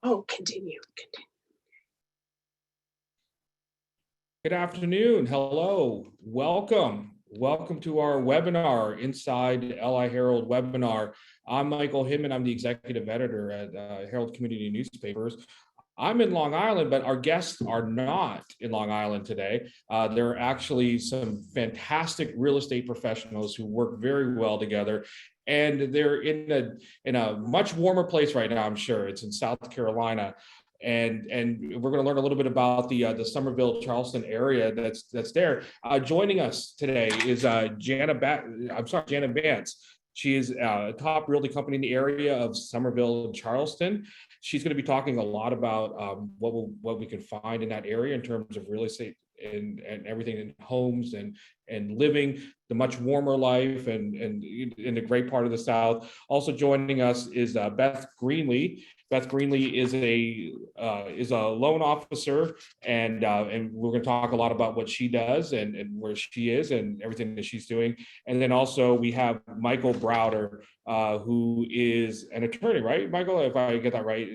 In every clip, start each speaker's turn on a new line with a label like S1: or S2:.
S1: Oh, continue.
S2: Good afternoon. Hello. Welcome to our webinar, Inside LI Herald webinar. I'm Michael Hinman. I'm the executive editor at Herald Community Newspapers. I'm in Long Island, but our guests are not in Long Island today. There are actually some fantastic real estate professionals who work very well together. And they're in a much warmer place right now, I'm sure. It's in South Carolina. And we're going to learn a little bit about the Summerville, Charleston area that's there. Joining us today is Jana Bantz. She is a top realty company in the area of Summerville and Charleston. She's going to be talking a lot about what we can find in that area in terms of real estate and everything in homes and living the much warmer life and in the great part of the South. Also joining us is Beth Greenlee. Beth Greenlee is a loan officer, and we're going to talk a lot about what she does and where she is and everything that she's doing. And then also we have Michael Browder, who is an attorney, right, Michael? If I get that right,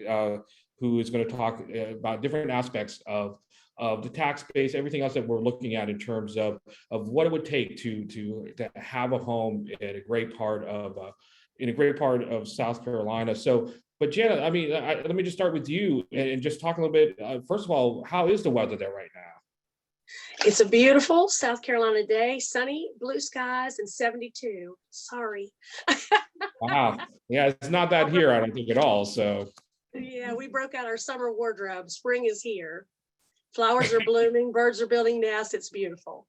S2: who is going to talk about different aspects of the tax base, everything else that we're looking at in terms of what it would take to have a home in a great part of South Carolina. So. But Jana, let me just start with you and just talk a little bit. First of all, how is the weather there right now?
S1: It's a beautiful South Carolina day, sunny, blue skies, and 72. Sorry.
S2: Wow. Yeah, it's not that here, I don't think at all. So.
S1: Yeah, we broke out our summer wardrobe. Spring is here. Flowers are blooming, birds are building nests. It's beautiful.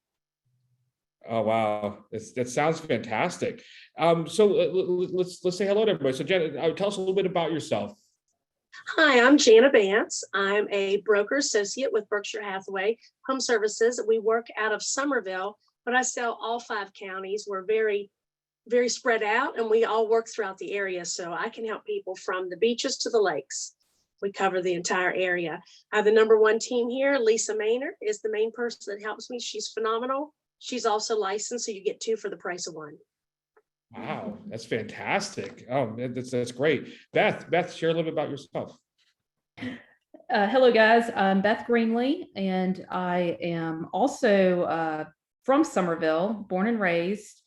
S2: Oh wow, that sounds fantastic. So let's say hello to everybody. So Jana, tell us a little bit about yourself.
S1: Hi, I'm Jana Bantz. I'm a broker associate with Berkshire Hathaway Home Services. We work out of Summerville, but I sell all 5 counties. We're very, very spread out, and we all work throughout the area. So I can help people from the beaches to the lakes. We cover the entire area. I have the #1 team here. Lisa Maynard is the main person that helps me. She's phenomenal. She's also licensed, so you get 2 for the price of 1.
S2: Wow, that's fantastic. Oh, that's great. Beth, share a little bit about yourself.
S3: Hello, guys. I'm Beth Greenlee, and I am also from Summerville, born and raised.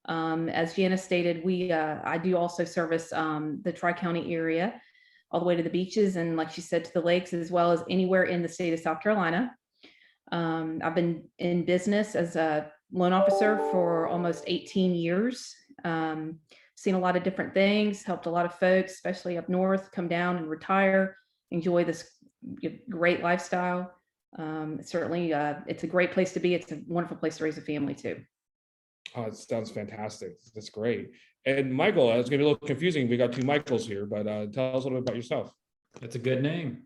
S3: As Jana stated, I do also service the Tri-County area, all the way to the beaches, and like she said, to the lakes, as well as anywhere in the state of South Carolina. I've been in business as a loan officer for almost 18 years. Seen a lot of different things, helped a lot of folks, especially up north, come down and retire, enjoy this great lifestyle. Certainly, it's a great place to be. It's a wonderful place to raise a family too.
S2: Oh, it sounds fantastic. That's great. And Michael, it's going to be a little confusing. We got 2 Michaels here, but tell us a little bit about yourself.
S4: That's a good name.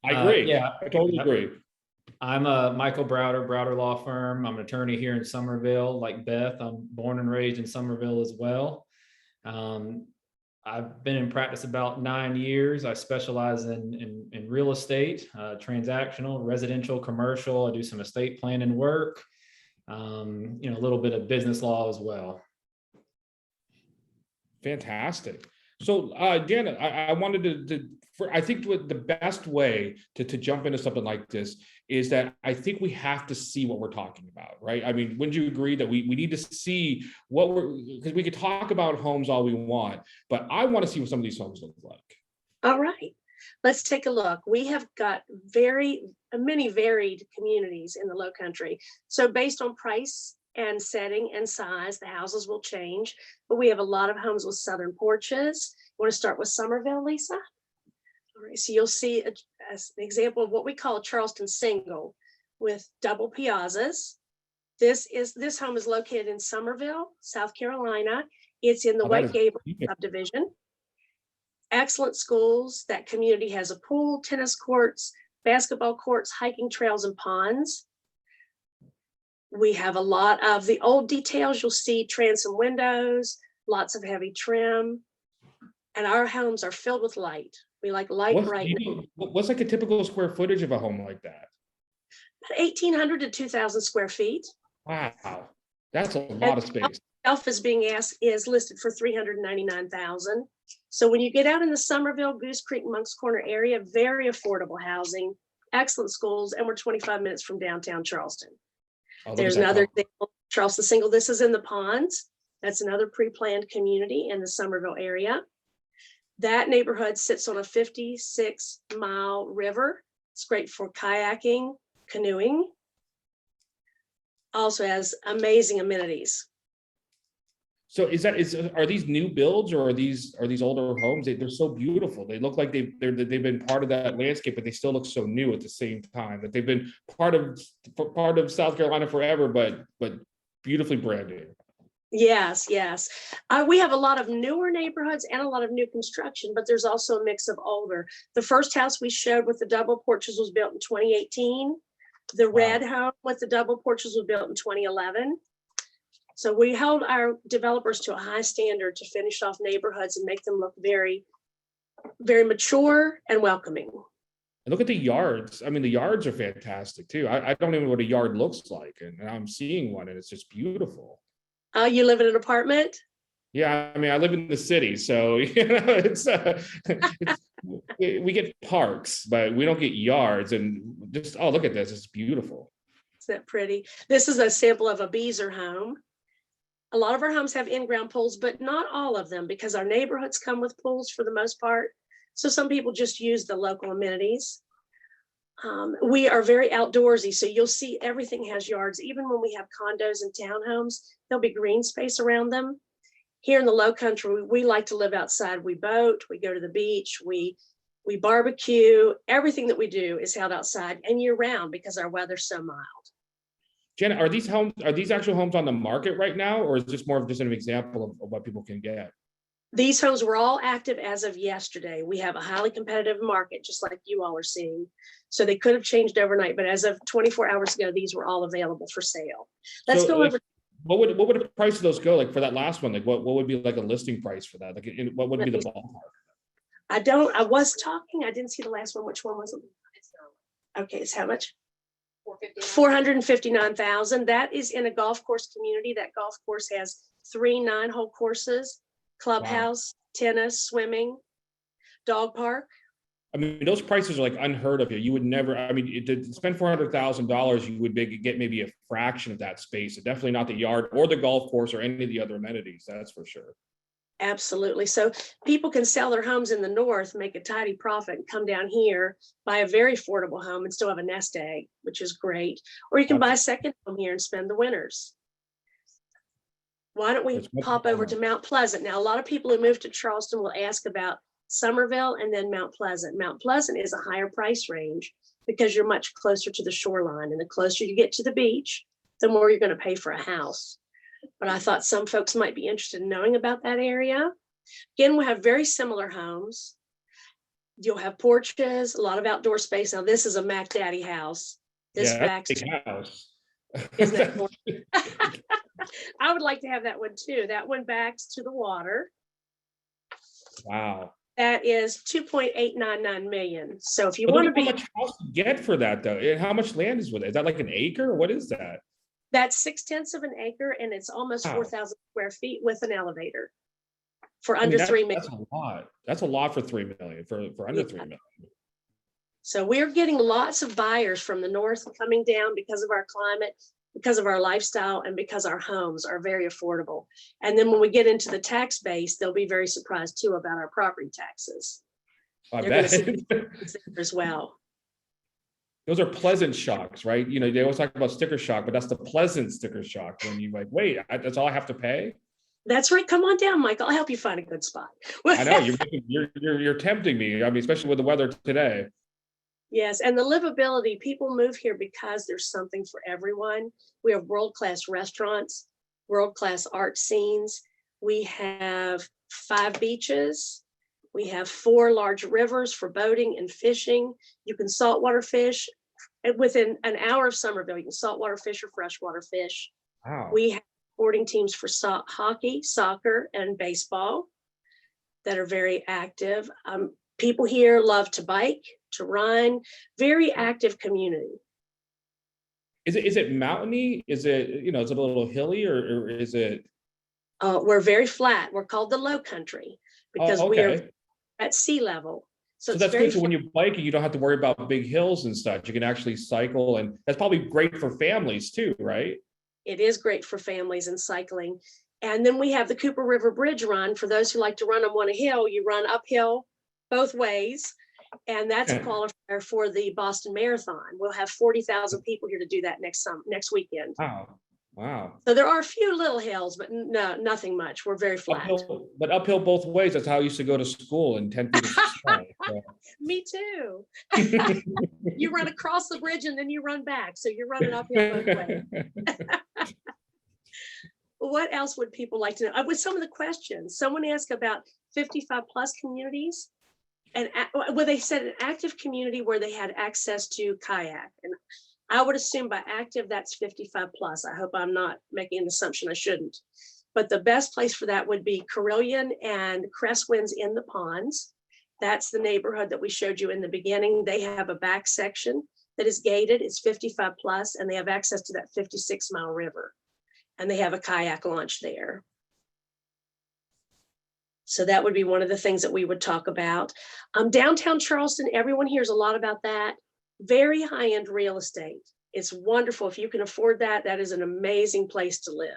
S2: I agree.
S4: Yeah,
S2: I totally agree.
S4: I'm Michael Browder, Browder Law Firm. I'm an attorney here in Summerville, like Beth. I'm born and raised in Summerville as well. I've been in practice about 9 years. I specialize in real estate, transactional, residential, commercial. I do some estate planning work, a little bit of business law as well.
S2: Fantastic. So, Jana, I wanted I think the best way to jump into something like this is that I think we have to see what we're talking about, right? I mean, wouldn't you agree that we need to see because we could talk about homes all we want, but I want to see what some of these homes look like.
S1: All right, let's take a look. We have got many varied communities in the Low Country. So based on price and setting and size, the houses will change, but we have a lot of homes with southern porches. You want to start with Summerville, Lisa? All right, so you'll see an example of what we call a Charleston single with double piazzas. This home is located in Summerville, South Carolina. It's in the White Gables subdivision. Excellent schools. That community has a pool, tennis courts, basketball courts, hiking trails, and ponds. We have a lot of the old details. You'll see transom windows, lots of heavy trim, and our homes are filled with light. We like light brightness.
S2: What's like a typical square footage of a home like that?
S1: 1,800 to 2,000 square feet.
S2: Wow, that's a lot of space.
S1: itself is listed for 399,000. So when you get out in the Summerville, Goose Creek, Monk's Corner area, very affordable housing, excellent schools, and we're 25 minutes from downtown Charleston.
S2: Oh, look
S1: There's
S2: at that
S1: another
S2: golf.
S1: Charleston single. This is in the Ponds. That's another pre-planned community in the Summerville area. That neighborhood sits on a 56-mile river. It's great for kayaking, canoeing. Also has amazing amenities.
S2: So are these new builds, or are these older homes? They're so beautiful. They look like they've been part of that landscape, but they still look so new at the same time. That they've been part of South Carolina forever, but beautifully branded.
S1: Yes, yes. We have a lot of newer neighborhoods and a lot of new construction, but there's also a mix of older. The first house we showed with the double porches was built in 2018. The red home with the double porches was built in 2011. So we held our developers to a high standard to finish off neighborhoods and make them look very, very mature and welcoming.
S2: And look at the yards. I mean, the yards are fantastic too. I don't even know what a yard looks like, and I'm seeing one, and it's just beautiful.
S1: You live in an apartment?
S2: Yeah, I mean, I live in the city, so we get parks, but we don't get yards. And just look at this, it's beautiful.
S1: Isn't that pretty? This is a sample of a Beezer home. A lot of our homes have in-ground pools, but not all of them, because our neighborhoods come with pools for the most part. So some people just use the local amenities. We are very outdoorsy, so you'll see everything has yards. Even when we have condos and townhomes, there'll be green space around them. Here in the Low Country, we like to live outside. We boat, we go to the beach, we barbecue. Everything that we do is held outside and year round because our weather's so mild.
S2: Jenna, are these actual homes on the market right now, or is this more of just an example of what people can get?
S1: These homes were all active as of yesterday. We have a highly competitive market, just like you all are seeing. So they could have changed overnight, but as of 24 hours ago, these were all available for sale. Let's go over.
S2: What would the price of those go? Like for that last one, like what would be like a listing price for that? Like what would be the ballpark?
S1: I didn't see the last one. Which one was it? Okay, it's how much? 459,000. That is in a golf course community. That golf course has 3 9-hole courses, clubhouse, tennis, swimming, dog park.
S2: I mean, those prices are like unheard of here. You would never, I mean, to spend $400,000, you would get maybe a fraction of that space. Definitely not the yard or the golf course or any of the other amenities. That's for sure.
S1: Absolutely. So people can sell their homes in the north, make a tidy profit, and come down here, buy a very affordable home and still have a nest egg, which is great. Or you can buy a second home here and spend the winters. Why don't we pop over to Mount Pleasant? Now, a lot of people who move to Charleston will ask about Summerville and then Mount Pleasant. Mount Pleasant is a higher price range because you're much closer to the shoreline, and the closer you get to the beach, the more you're going to pay for a house. But I thought some folks might be interested in knowing about that area. Again, we have very similar homes. You'll have porches, a lot of outdoor space. Now, this is a Mac Daddy house. This backs.
S2: Big house.
S1: Isn't that more? I would like to have that one too. That one backs to the water.
S2: Wow.
S1: That is 2.899 million. So if you
S2: But
S1: want to
S2: look at
S1: be,
S2: how much house you get for that though. And how much land is with it? Is that like an acre? What is that?
S1: that's 6/10 of an acre, and it's almost
S2: Wow.
S1: 4,000 square feet with an elevator for under 3 million.
S2: That's a lot. That's a lot for 3 million, for under 3 million.
S1: So we're getting lots of buyers from the north coming down because of our climate, because of our lifestyle, and because our homes are very affordable. And then when we get into the tax base, they'll be very surprised too about our property taxes.
S2: I
S1: They're going to
S2: bet.
S1: see things there as well.
S2: Those are pleasant shocks, right? You know, they always talk about sticker shock, but that's the pleasant sticker shock when you like, wait, that's all I have to pay.
S1: That's right. Come on down, Michael. I'll help you find a good spot.
S2: I know you're tempting me. I mean, especially with the weather today.
S1: Yes, and the livability, people move here because there's something for everyone. We have world-class restaurants, world-class art scenes. We have 5 beaches. We have 4 large rivers for boating and fishing. You can saltwater fish. And within an hour of Summerville, you can saltwater fish or freshwater fish.
S2: Wow.
S1: We have sporting teams for hockey, soccer, and baseball that are very active. People here love to bike, to run, very active community.
S2: Is it mountainy? Is it, you know, is it a little hilly or is it?
S1: We're very flat. We're called the low country because we are
S2: Okay.
S1: at sea level.
S2: So
S1: it's
S2: that's
S1: very
S2: good. So when
S1: flat.
S2: you're biking, you don't have to worry about big hills and such. You can actually cycle, and that's probably great for families too, right?
S1: It is great for families and cycling. And then we have the Cooper River Bridge run. For those who like to run on a hill, you run uphill both ways. And that's a qualifier for the Boston Marathon. We'll have 40,000 people here to do that next weekend.
S2: Wow. Wow.
S1: So there are a few little hills, but no, nothing much. We're very flat.
S2: Uphill both ways. That's how I used to go to school in 10 feet of snow. So.
S1: Me too. You run across the bridge and then you run back. So you're running uphill both ways. What else would people like to know? With some of the questions, someone asked about 55 plus communities. And well, they said an active community where they had access to kayak. And I would assume by active, that's 55 plus. I hope I'm not making an assumption I shouldn't. But the best place for that would be Carilion and Crestwinds in the Ponds. That's the neighborhood that we showed you in the beginning. They have a back section that is gated. It's 55 plus, and they have access to that 56-mile river. And they have a kayak launch there. So that would be one of the things that we would talk about. Downtown Charleston, everyone hears a lot about that. Very high-end real estate. It's wonderful. If you can afford that, that is an amazing place to live.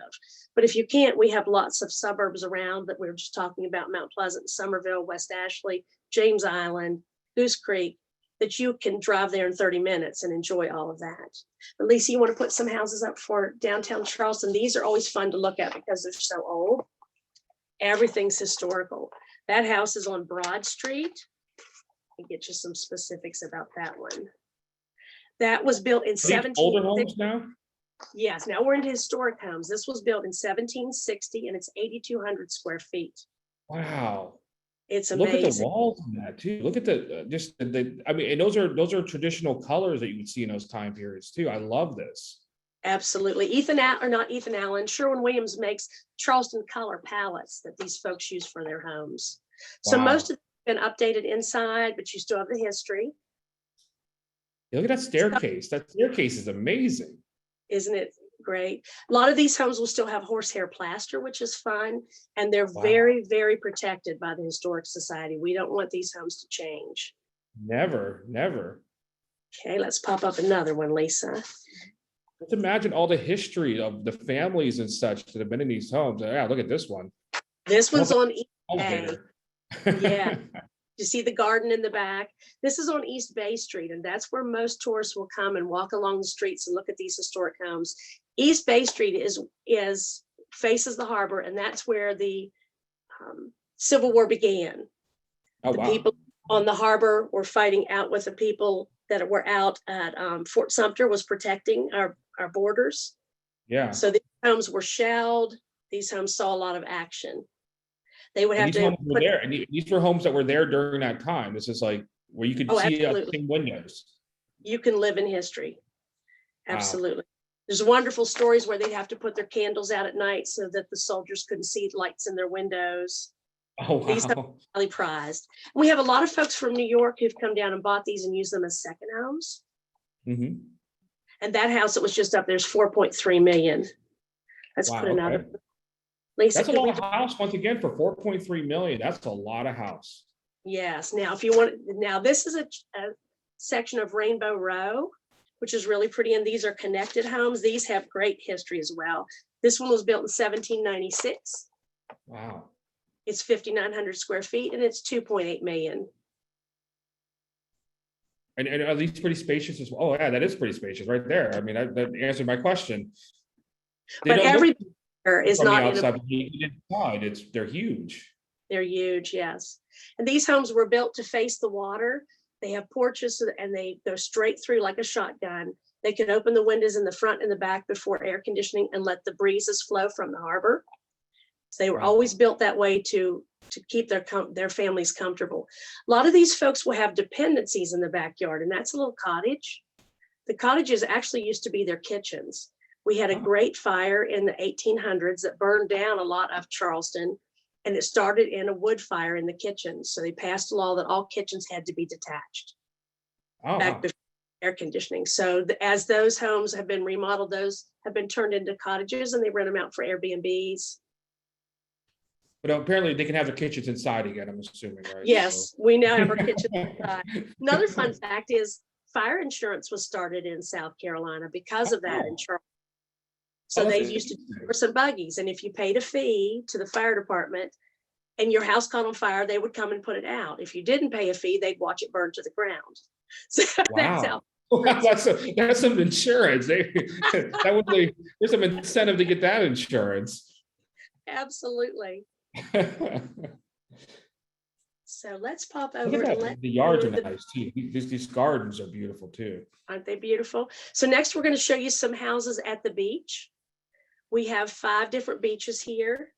S1: But if you can't, we have lots of suburbs around that we were just talking about: Mount Pleasant, Summerville, West Ashley, James Island, Goose Creek, that you can drive there in 30 minutes and enjoy all of that. But Lisa, you want to put some houses up for downtown Charleston? These are always fun to look at because they're so old. Everything's historical. That house is on Broad Street. I'll get you some specifics about that one. That was built in 1760.
S2: Older homes now?
S1: Yes, now we're into historic homes. This was built in 1760 and it's 8,200 square feet.
S2: Wow.
S1: It's
S2: Look
S1: amazing.
S2: at the walls on that too. Look at the I mean, and those are traditional colors that you would see in those time periods too. I love this.
S1: Absolutely. Not Ethan Allen, Sherwin-Williams makes Charleston color palettes that these folks use for their homes. So
S2: Wow.
S1: most of them have been updated inside, but you still have the history.
S2: Yeah, look at that staircase. That staircase is amazing.
S1: Isn't it great? A lot of these homes will still have horsehair plaster, which is fun. And they're
S2: Wow.
S1: very, very protected by the Historic Society. We don't want these homes to change.
S2: Never, never.
S1: Okay, let's pop up another one, Lisa.
S2: Let's imagine all the history of the families and such that have been in these homes. Yeah, look at this one.
S1: This one's on East Bay.
S2: Elevator.
S1: Yeah. You see the garden in the back. This is on East Bay Street, and that's where most tourists will come and walk along the streets and look at these historic homes. East Bay Street is faces the harbor, and that's where the Civil War began.
S2: Oh,
S1: The
S2: wow.
S1: people on the harbor were fighting out with the people that were out at Fort Sumter, was protecting our borders.
S2: Yeah.
S1: So these homes were shelled. These homes saw a lot of action. They would
S2: And
S1: have
S2: these
S1: to
S2: homes were there, and these were homes that were there during that time. This is like where you could
S1: Oh,
S2: see
S1: absolutely.
S2: in windows.
S1: You can live in history.
S2: Wow.
S1: Absolutely. There's wonderful stories where they'd have to put their candles out at night so that the soldiers couldn't see lights in their windows.
S2: Oh,
S1: These are
S2: wow.
S1: highly prized. We have a lot of folks from New York who've come down and bought these and used them as second homes.
S2: Mm-hmm.
S1: And that house that was just up there's 4.3 million. Let's
S2: Wow,
S1: put another.
S2: okay.
S1: Lisa,
S2: That's a
S1: could
S2: lot
S1: we
S2: of house once again for 4.3 million. That's a lot of house.
S1: Yes. Now, if you want, now this is a section of Rainbow Row, which is really pretty. And these are connected homes. These have great history as well. This one was built in 1796.
S2: Wow.
S1: It's 5,900 square feet and it's 2.8 million.
S2: And are these pretty spacious as well? Oh, yeah, that is pretty spacious right there. I mean, that answered my question. They
S1: But
S2: don't look
S1: every is
S2: from the
S1: not in
S2: outside,
S1: a,
S2: but inside, they're huge.
S1: they're huge, yes. And these homes were built to face the water. They have porches and they go straight through like a shotgun. They can open the windows in the front and the back before air conditioning and let the breezes flow from the harbor. So they were
S2: Wow.
S1: always built that way to keep their families comfortable. A lot of these folks will have dependencies in the backyard, and that's a little cottage. The cottages actually used to be their kitchens. We had a great fire in the 1800s that burned down a lot of Charleston, and it started in a wood fire in the kitchen. So they passed a law that all kitchens had to be detached
S2: Oh,
S1: back
S2: wow.
S1: before air conditioning. So as those homes have been remodeled, those have been turned into cottages and they rent them out for Airbnbs.
S2: But apparently they can have their kitchens inside again, I'm assuming, right?
S1: Yes, we now have our kitchen inside. Another fun fact is fire insurance was started in South Carolina because of that in Charleston. So they used to do horse and buggies, and if you paid a fee to the fire department and your house caught on fire, they would come and put it out. If you didn't pay a fee, they'd watch it burn to the ground. So that's how.
S2: Wow. That's some insurance. There's some incentive to get that insurance.
S1: Absolutely. So let's pop
S2: Look
S1: over
S2: at
S1: and
S2: that.
S1: let
S2: The yards are nice too. These gardens are beautiful too.
S1: Aren't they beautiful? So next we're going to show you some houses at the beach. We have 5 different beaches here.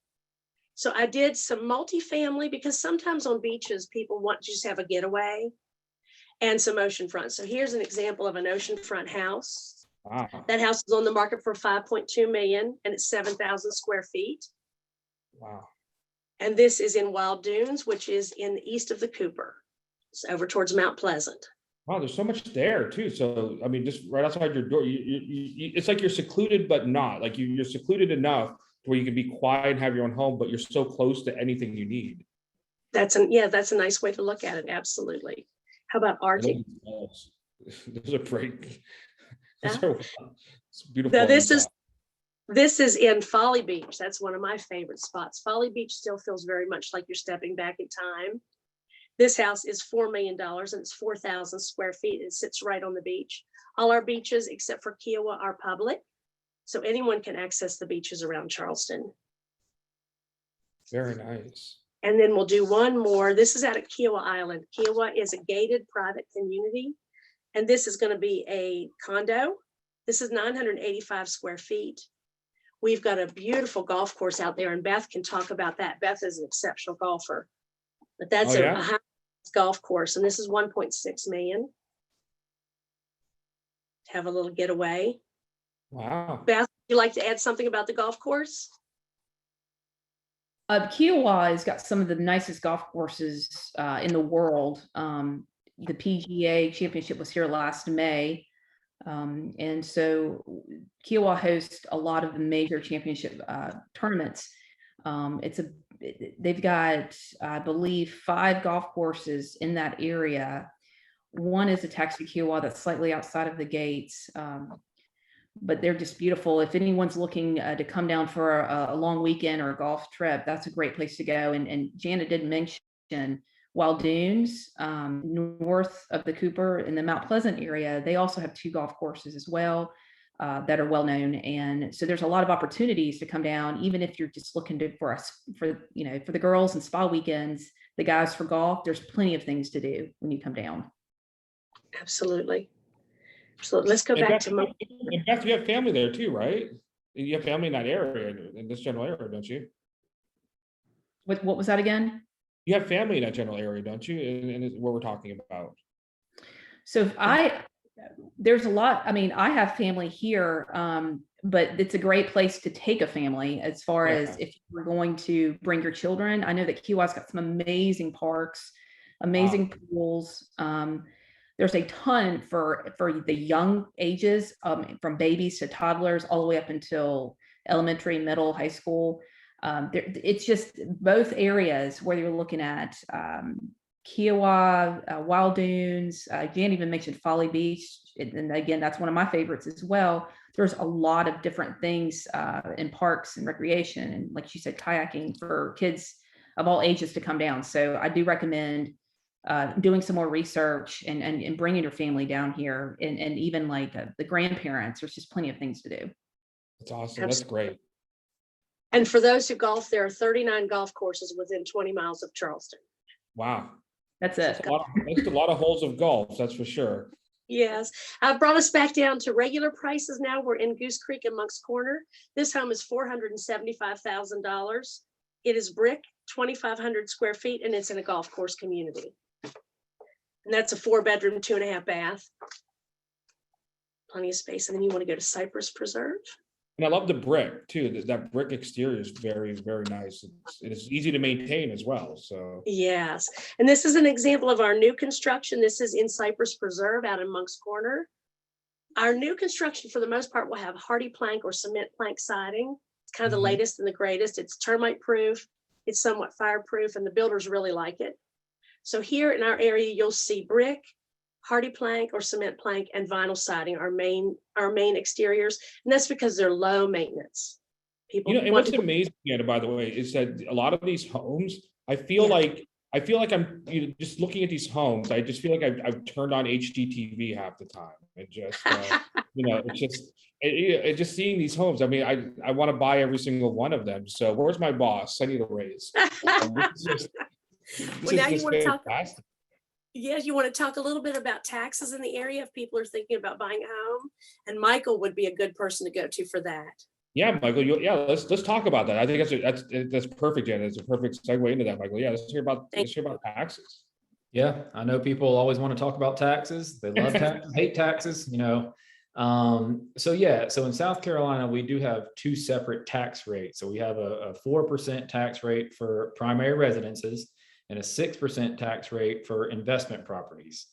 S1: So I did some multifamily because sometimes on beaches, people want to just have a getaway, and some oceanfront. So here's an example of an oceanfront house.
S2: Wow.
S1: That house is on the market for $5.2 million and it's 7,000 square feet.
S2: Wow.
S1: And this is in Wild Dunes, which is in the east of the Cooper. It's over towards Mount Pleasant.
S2: Wow, there's so much there too. So, I mean, just right outside your door, it's like you're secluded, but not. Like you're secluded enough where you can be quiet and have your own home, but you're so close to anything you need.
S1: That's a nice way to look at it. Absolutely. How about Arctic?
S2: Those are great.
S1: Yeah.
S2: It's beautiful.
S1: Now this is in Folly Beach. That's one of my favorite spots. Folly Beach still feels very much like you're stepping back in time. This house is $4 million and it's 4,000 square feet. It sits right on the beach. All our beaches, except for Kiowa, are public. So anyone can access the beaches around Charleston.
S2: Very nice.
S1: And then we'll do one more. This is out at Kiowa Island. Kiowa is a gated private community. And this is going to be a condo. This is 985 square feet. We've got a beautiful golf course out there, and Beth can talk about that. Beth is an exceptional golfer. But that's a high golf course, and this is 1.6 million. Have a little getaway.
S2: Wow.
S1: Beth, would you like to add something about the golf course?
S3: Kiowa has got some of the nicest golf courses in the world. The PGA Championship was here last May. And so Kiowa hosts a lot of the major championship tournaments. They've got, I believe, 5 golf courses in that area. One is attached to Kiowa that's slightly outside of the gates. But they're just beautiful. If anyone's looking to come down for a long weekend or a golf trip, that's a great place to go. And Jana did mention Wild Dunes, north of the Cooper in the Mount Pleasant area. They also have 2 golf courses as well that are well known. And so there's a lot of opportunities to come down, even if you're just looking for the girls and spa weekends, the guys for golf. There's plenty of things to do when you come down.
S1: Absolutely. So let's go back to my.
S2: And Beth, you have family there too, right? You have family in that area, in this general area, don't you?
S3: What was that again?
S2: You have family in that general area, don't you? And what we're talking about.
S3: So there's a lot. I mean, I have family here, but it's a great place to take a family as far as if you're going to bring your children. I know that Kiowa's got some amazing parks, amazing pools. There's a ton for the young ages, from babies to toddlers, all the way up until elementary, middle, high school. It's just both areas, whether you're looking at Kiowa, Wild Dunes. Jan even mentioned Folly Beach. And again, that's one of my favorites as well. There's a lot of different things in parks and recreation. And like you said, kayaking for kids of all ages to come down. So I do recommend doing some more research and bringing your family down here, and even like the grandparents. There's just plenty of things to do.
S2: That's awesome. That's great.
S1: And for those who golf, there are 39 golf courses within 20 miles of Charleston.
S3: Wow. That's it.
S2: That's a lot of holes of golf, that's for sure.
S1: Yes. I've brought us back down to regular prices now. We're in Goose Creek and Monk's Corner. This home is $475,000. It is brick, 2,500 square feet, and it's in a golf course community. And that's a 4-bedroom, 2.5 bath. Plenty of space. And then you want to go to Cypress Preserve.
S2: And I love the brick too. That brick exterior is very, very nice. It's easy to maintain as well. So
S1: yes. And this is an example of our new construction. This is in Cypress Preserve out in Monk's Corner. Our new construction, for the most part, will have hardy plank or cement plank siding. It's kind of the latest and the greatest. It's termite proof. It's somewhat fireproof and the builders really like it. So here in our area, you'll see brick, hardy plank or cement plank, and vinyl siding, our main exteriors. And that's because they're low maintenance. People
S2: You know, and
S1: want
S2: what's
S1: to,
S2: amazing, Jana, by the way, is that a lot of these homes, I feel
S1: Yeah.
S2: like I'm, you know, just looking at these homes, I just feel like I've turned on HGTV half the time and just, you know, it's just, just seeing these homes. I mean, I want to buy every single one of them. So where's my boss? I need a raise. It's just,
S1: Well, now you
S2: just
S1: want to talk,
S2: fantastic.
S1: yes, you want to talk a little bit about taxes in the area if people are thinking about buying a home. And Michael would be a good person to go to for that.
S2: Yeah, Michael. Let's talk about that. I think that's perfect, Jen. It's a perfect segue into that, Michael. Yeah, let's hear about taxes.
S4: Yeah, I know people always want to talk about taxes. They love taxes, hate taxes, you know. So in South Carolina, we do have two separate tax rates. So we have a 4% tax rate for primary residences and a 6% tax rate for investment properties.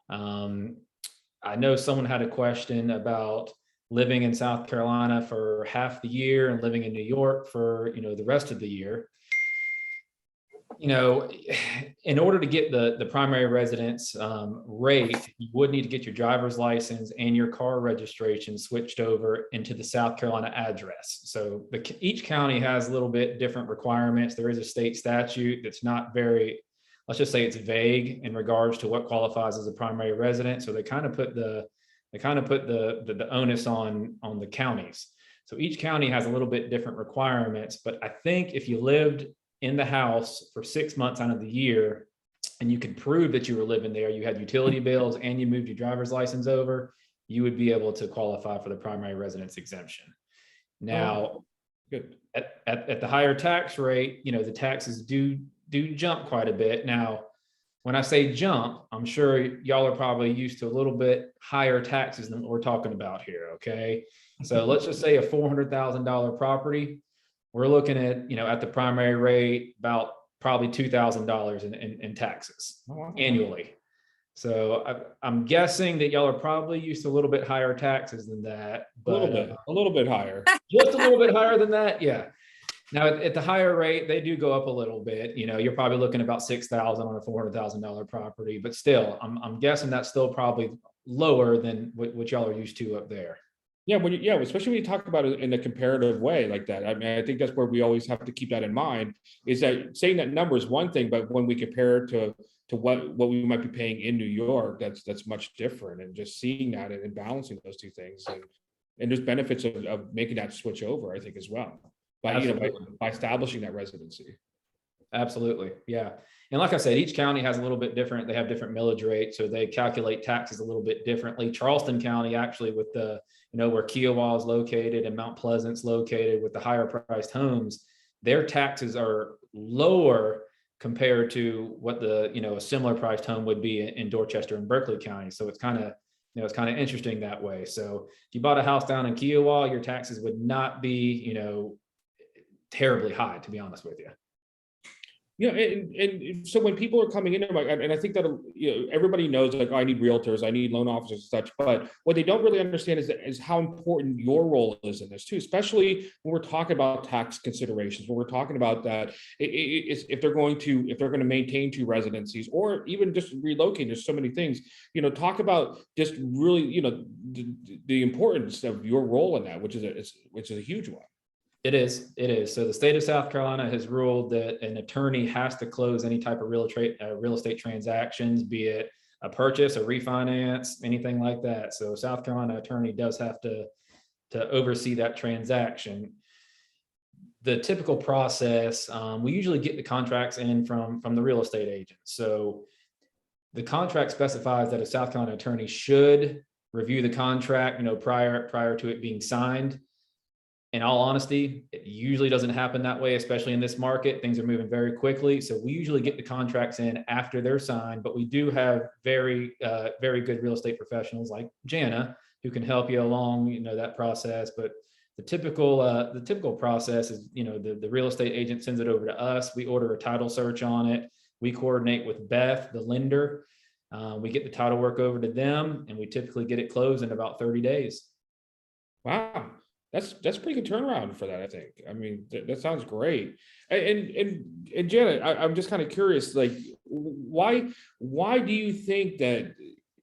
S4: I know someone had a question about living in South Carolina for half the year and living in New York for, you know, the rest of the year. You know, in order to get the primary residence rate, you would need to get your driver's license and your car registration switched over into the South Carolina address. So each county has a little bit different requirements. There is a state statute that's not very, let's just say it's vague in regards to what qualifies as a primary residence. So they kind of put the onus on the counties. So each county has a little bit different requirements, but I think if you lived in the house for 6 months out of the year, and you could prove that you were living there, you had utility bills and you moved your driver's license over, you would be able to qualify for the primary residence exemption. Now,
S2: Good.
S4: At the higher tax rate, you know, the taxes do jump quite a bit. Now, when I say jump, I'm sure y'all are probably used to a little bit higher taxes than what we're talking about here, okay? So let's just say a $400,000 property, we're looking at, you know, at the primary rate, about probably $2,000 in taxes annually. So I'm guessing that y'all are probably used to a little bit higher taxes than that. But,
S2: a little bit higher.
S4: Just a little bit higher than that, yeah. Now at the higher rate, they do go up a little bit. You know, you're probably looking about $6,000 on a $400,000 property, but still, I'm guessing that's still probably lower than what y'all are used to up there.
S2: Yeah, especially when you talk about it in a comparative way like that. I mean, I think that's where we always have to keep that in mind, is that saying that number is one thing, but when we compare it to what we might be paying in New York, that's much different. And just seeing that and balancing those two things, and there's benefits of making that switch over, I think, as well, by establishing that residency.
S4: Absolutely. Yeah. And like I said, each county has a little bit different. They have different millage rates, so they calculate taxes a little bit differently. Charleston County, actually, with the, you know, where Piazzas is located and Mount Pleasant's located, with the higher priced homes, their taxes are lower compared to what the, you know, a similar priced home would be in Dorchester and Berkeley County. So it's kind of, you know, it's kind of interesting that way. So if you bought a house down in Piazzas, your taxes would not be, you know, terribly high, to be honest with you.
S2: Yeah, and so when people are coming in, and I think that, you know, everybody knows, like, oh, I need realtors, I need loan officers and such, but what they don't really understand is how important your role is in this too, especially when we're talking about tax considerations, when we're talking about that, if they're going to maintain two residencies or even just relocate. There's so many things, you know, talk about just really, you know, the importance of your role in that, which is a huge one.
S4: It is. So the state of South Carolina has ruled that an attorney has to close any type of real estate transactions, be it a purchase, a refinance, anything like that. So South Carolina attorney does have to oversee that transaction. The typical process, we usually get the contracts in from the real estate agent. So the contract specifies that a South Carolina attorney should review the contract, you know, prior to it being signed. In all honesty, it usually doesn't happen that way, especially in this market. Things are moving very quickly. So we usually get the contracts in after they're signed, but we do have very good real estate professionals like Jana who can help you along, you know, that process. But the typical process is, you know, the real estate agent sends it over to us. We order a title search on it. We coordinate with Beth, the lender. We get the title work over to them, and we typically get it closed in about 30 days.
S2: Wow. That's pretty good turnaround for that, I think. I mean, that sounds great. And Janet, I'm just kind of curious, like, why do you think that?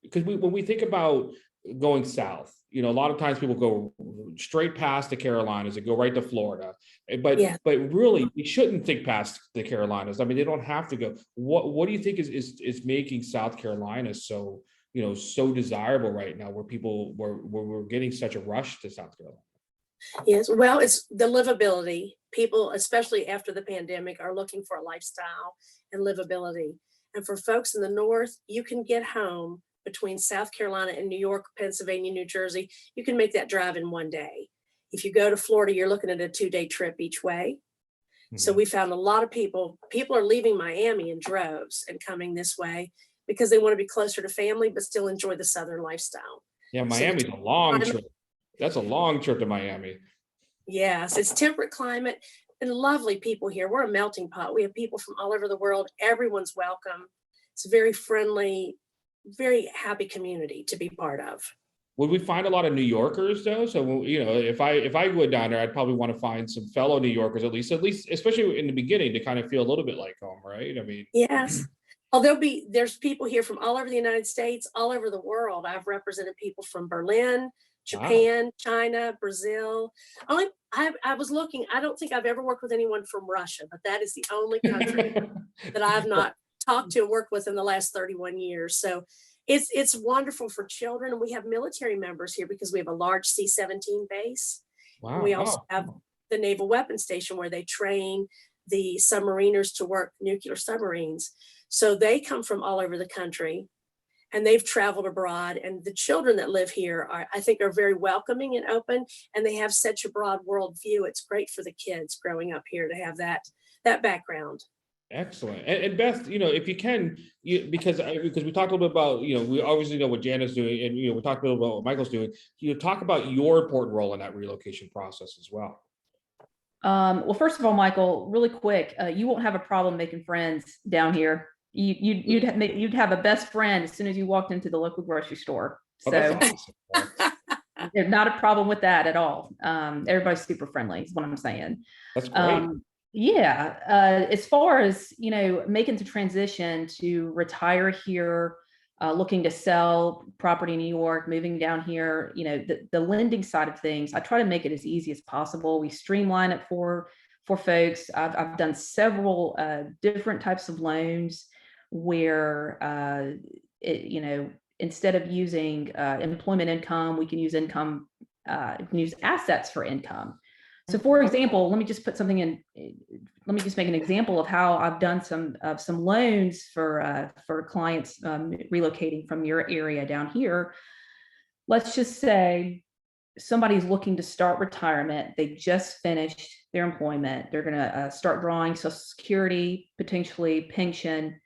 S2: Because when we think about going south, a lot of times people go straight past the Carolinas and go right to Florida, but
S1: Yeah.
S2: really we shouldn't think past the Carolinas. I mean, they don't have to go. What do you think is making South Carolina so so desirable right now, where we're getting such a rush to South Carolina?
S1: Yes, well, it's the livability. People, especially after the pandemic, are looking for a lifestyle and livability. And for folks in the north, you can get home between South Carolina and New York, Pennsylvania, New Jersey. You can make that drive in one day. If you go to Florida, you're looking at a 2-day trip each way. So we found a lot of people are leaving Miami in droves and coming this way because they want to be closer to family, but still enjoy the Southern lifestyle.
S2: Yeah, Miami's a long trip. That's a long trip to Miami.
S1: Yes, it's temperate climate and lovely people here. We're a melting pot. We have people from all over the world. Everyone's welcome. It's a very friendly, very happy community to be part of.
S2: Would we find a lot of New Yorkers though? So if I go down there, I'd probably want to find some fellow New Yorkers at least, especially in the beginning, to kind of feel a little bit like home, right? I mean,
S1: yes. Well, there's people here from all over the United States, all over the world. I've represented people from Berlin, Japan, wow, China, Brazil. I was looking, I don't think I've ever worked with anyone from Russia, but that is the only country that I've not talked to and worked with in the last 31 years. So it's wonderful for children. And we have military members here because we have a large C-17 base. Wow. We also have the Naval Weapons Station where they train the submariners to work nuclear submarines. So they come from all over the country. And they've traveled abroad, and the children that live here I think are very welcoming and open, and they have such a broad worldview. It's great for the kids growing up here to have that background.
S2: Excellent. And Beth, if you can, because we talked a little bit about, we obviously know what Jana's doing, and we talked a little about what Michael's doing. Talk about your important role in that relocation process as well.
S3: Well, first of all, Michael, really quick, you won't have a problem making friends down here. You'd have a best friend as soon as you walked into the local grocery store. So awesome. There's not a problem with that at all. Everybody's super friendly is what I'm saying.
S2: That's great.
S3: As far as, making the transition to retire here, looking to sell property in New York, moving down here, the lending side of things, I try to make it as easy as possible. We streamline it for folks. I've done several different types of loans where instead of using employment income, we can use assets for income. So for example, let me just make an example of how I've done some loans for clients relocating from your area down here. Let's just say somebody's looking to start retirement. They just finished their employment. They're going to start drawing Social Security, potentially pension.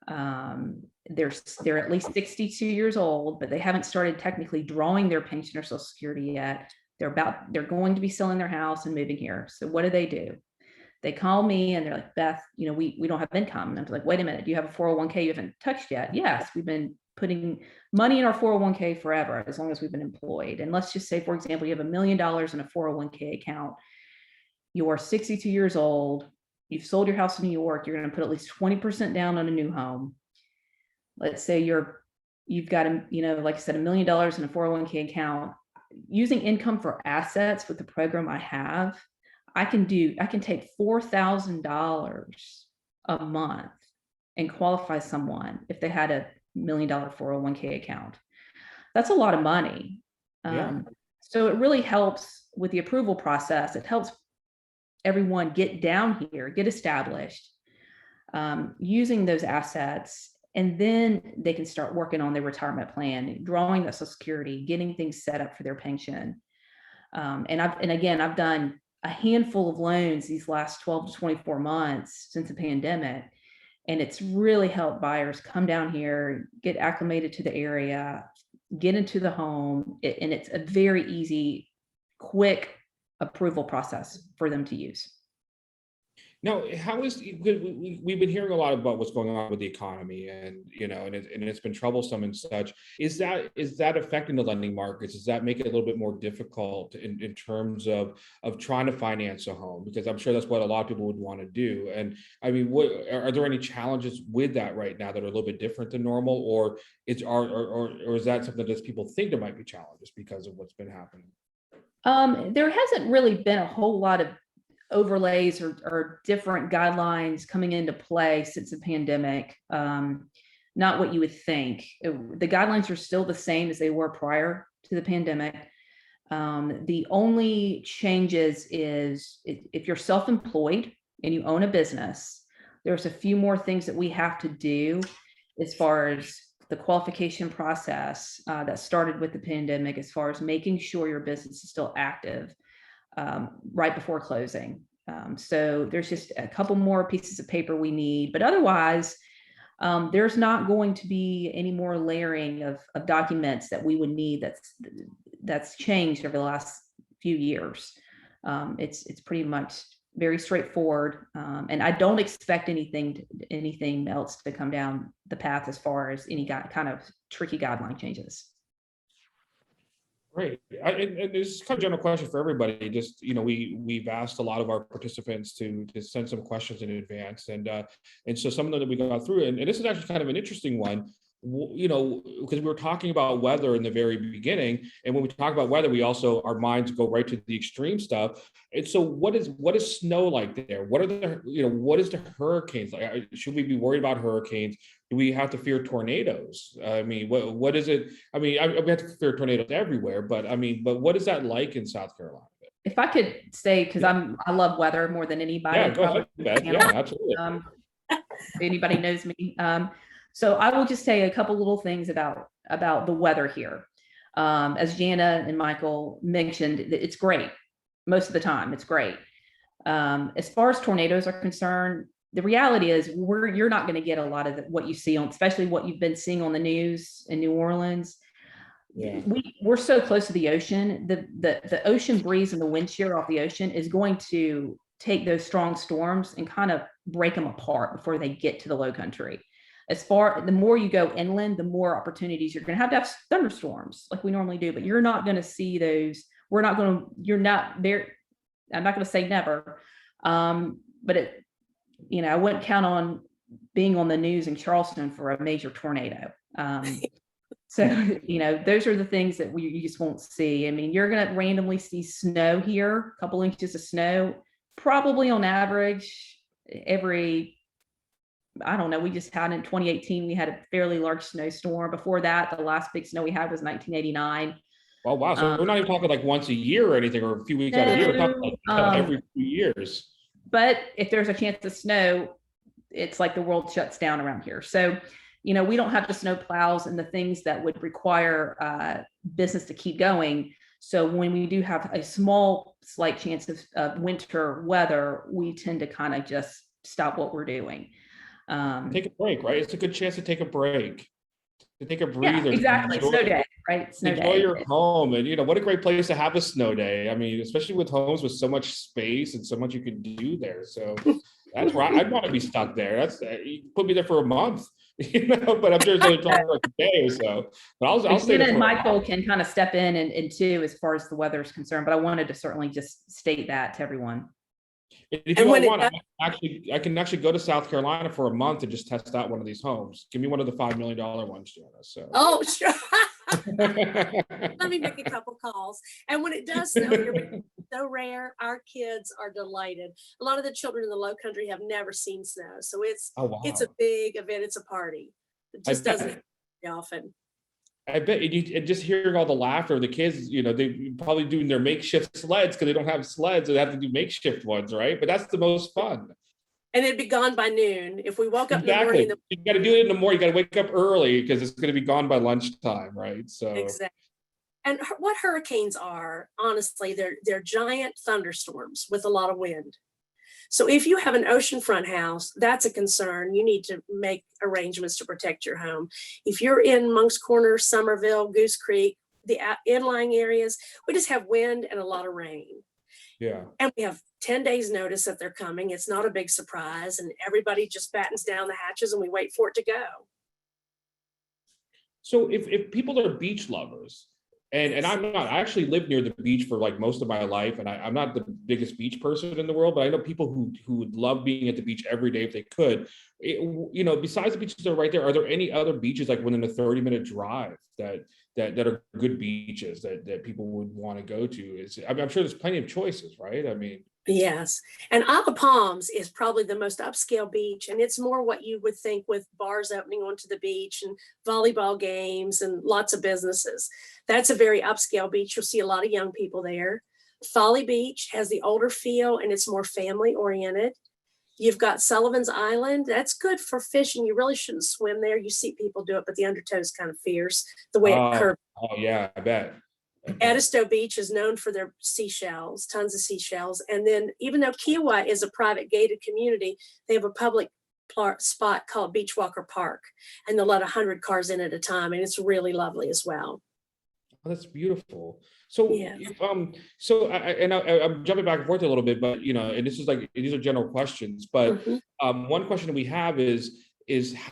S3: They're at least 62 years old, but they haven't started technically drawing their pension or Social Security yet. They're going to be selling their house and moving here. So what do? They call me and they're like, Beth, we don't have income. And I'm like, wait a minute, do you have a 401k you haven't touched yet? Yes, we've been putting money in our 401k forever, as long as we've been employed. And let's just say, for example, you have $1 million in a 401k account. You're 62 years old. You've sold your house in New York. You're going to put at least 20% down on a new home. Let's say you've got like I said, $1 million in a 401k account. Using income for assets with the program I have, I can take $4,000 a month and qualify someone if they had $1 million 401k account. That's a lot of money.
S2: Yeah.
S3: So it really helps with the approval process. It helps everyone get down here, get established, using those assets, and then they can start working on their retirement plan, drawing that Social Security, getting things set up for their pension. I've done a handful of loans these last 12 to 24 months since the pandemic, and it's really helped buyers come down here, get acclimated to the area, get into the home, and it's a very easy, quick approval process for them to use.
S2: Now, how is, we've been hearing a lot about what's going on with the economy, and it's been troublesome and such. Is that affecting the lending markets? Does that make it a little bit more difficult in terms of trying to finance a home? Because I'm sure that's what a lot of people would want to do. And I mean, are there any challenges with that right now that are a little bit different than normal, or is that something that people think there might be challenges because of what's been happening?
S3: There hasn't really been a whole lot of overlays or different guidelines coming into play since the pandemic. Not what you would think. The guidelines are still the same as they were prior to the pandemic. The only changes is if you're self-employed and you own a business, there's a few more things that we have to do as far as the qualification process that started with the pandemic, as far as making sure your business is still active right before closing. So there's just a couple more pieces of paper we need, but otherwise, there's not going to be any more layering of documents that we would need that's changed over the last few years. It's pretty much very straightforward. And I don't expect anything else to come down the path as far as any kind of tricky guideline changes.
S2: Great. And this is kind of a general question for everybody. Just, we've asked a lot of our participants to send some questions in advance. And so some of them that we got through, and this is actually kind of an interesting one, because we were talking about weather in the very beginning. And when we talk about weather, our minds go right to the extreme stuff. And so what is snow like there? What is the hurricanes like? Should we be worried about hurricanes? Do we have to fear tornadoes? I mean, what is it? I mean, we have to fear tornadoes everywhere, but what is that like in South Carolina?
S3: If I could say, because I love weather more than anybody.
S2: Yeah, go ahead, Beth. Yeah, absolutely.
S3: If anybody knows me. So I will just say a couple little things about the weather here. As Jana and Michael mentioned, it's great. Most of the time, it's great. As far as tornadoes are concerned, the reality is you're not going to get a lot of what you see on, especially what you've been seeing on the news in New Orleans. Yeah. We're so close to the ocean. The ocean breeze and the wind shear off the ocean is going to take those strong storms and kind of break them apart before they get to the low country. The more you go inland, the more opportunities you're going to have thunderstorms like we normally do, but you're not going to see those. You're not there. I'm not going to say never, but I wouldn't count on being on the news in Charleston for a major tornado. So, those are the things that you just won't see. I mean, you're going to randomly see snow here, a couple inches of snow, probably on average I don't know, we just had in 2018, we had a fairly large snowstorm. Before that, the last big snow we had was 1989.
S2: Oh, wow. So we're not even talking like once a year or anything, or a few weeks out of the year. We're talking like every few years.
S3: But if there's a chance of snow, it's like the world shuts down around here. So, we don't have the snow plows and the things that would require business to keep going. So when we do have a slight chance of winter weather, we tend to kind of just stop what we're doing.
S2: Take a break, right? It's a good chance to take a break, to take a breather.
S3: Yeah, exactly. Snow day, right?
S2: Enjoy your home. And what a great place to have a snow day. I mean, especially with homes with so much space and so much you can do there. So that's where I'd want to be stuck there. You put me there for a month, but I'm sure it's only like a day or so. But I'll stay there.
S3: And Michael can kind of step in and too, as far as the weather is concerned, but I wanted to certainly just state that to everyone.
S2: If you want, I can actually go to South Carolina for a month and just test out one of these homes. Give me one of the $5 million ones, Jana. So.
S1: Oh, sure. Let me make a couple calls. And when it does snow, it's so rare. Our kids are delighted. A lot of the children in the Low Country have never seen snow, so it's a big event. It's a party. It just doesn't happen often.
S2: I bet and just hearing all the laughter of the kids, they probably doing their makeshift sleds because they don't have sleds, so they have to do makeshift ones, right? But that's the most fun.
S1: And it'd be gone by noon. If we woke up in the morning.
S2: You got to do it in the morning. You got to wake up early because it's going to be gone by lunchtime, right? So
S1: exactly. And what hurricanes are, honestly, they're giant thunderstorms with a lot of wind. So if you have an oceanfront house, that's a concern. You need to make arrangements to protect your home. If you're in Monk's Corner, Summerville, Goose Creek, the inlying areas, we just have wind and a lot of rain.
S2: Yeah.
S1: And we have 10 days notice that they're coming. It's not a big surprise, and everybody just battens down the hatches and we wait for it to go.
S2: So if people are beach lovers, and I'm not, I actually lived near the beach for like most of my life, and I'm not the biggest beach person in the world, but I know people who would love being at the beach every day if they could. Besides the beaches that are right there, are there any other beaches like within a 30-minute drive that are good beaches that people would want to go to? I'm sure there's plenty of choices, right? I mean,
S1: Yes. And Aqua Palms is probably the most upscale beach. And it's more what you would think with bars opening onto the beach and volleyball games and lots of businesses. That's a very upscale beach. You'll see a lot of young people there. Folly Beach has the older feel and it's more family oriented. You've got Sullivan's Island. That's good for fishing. You really shouldn't swim there. You see people do it, but the undertow is kind of fierce, the way it curves.
S2: Oh yeah, I bet.
S1: Edisto Beach is known for their seashells, tons of seashells. And then even though Kiowa is a private gated community, they have a public spot called Beachwalker Park, and they'll let 100 cars in at a time. And it's really lovely as well.
S2: Oh, that's beautiful. So,
S1: Yeah.
S2: I'm jumping back and forth a little bit, but and this is like, these are general questions, but one question we have is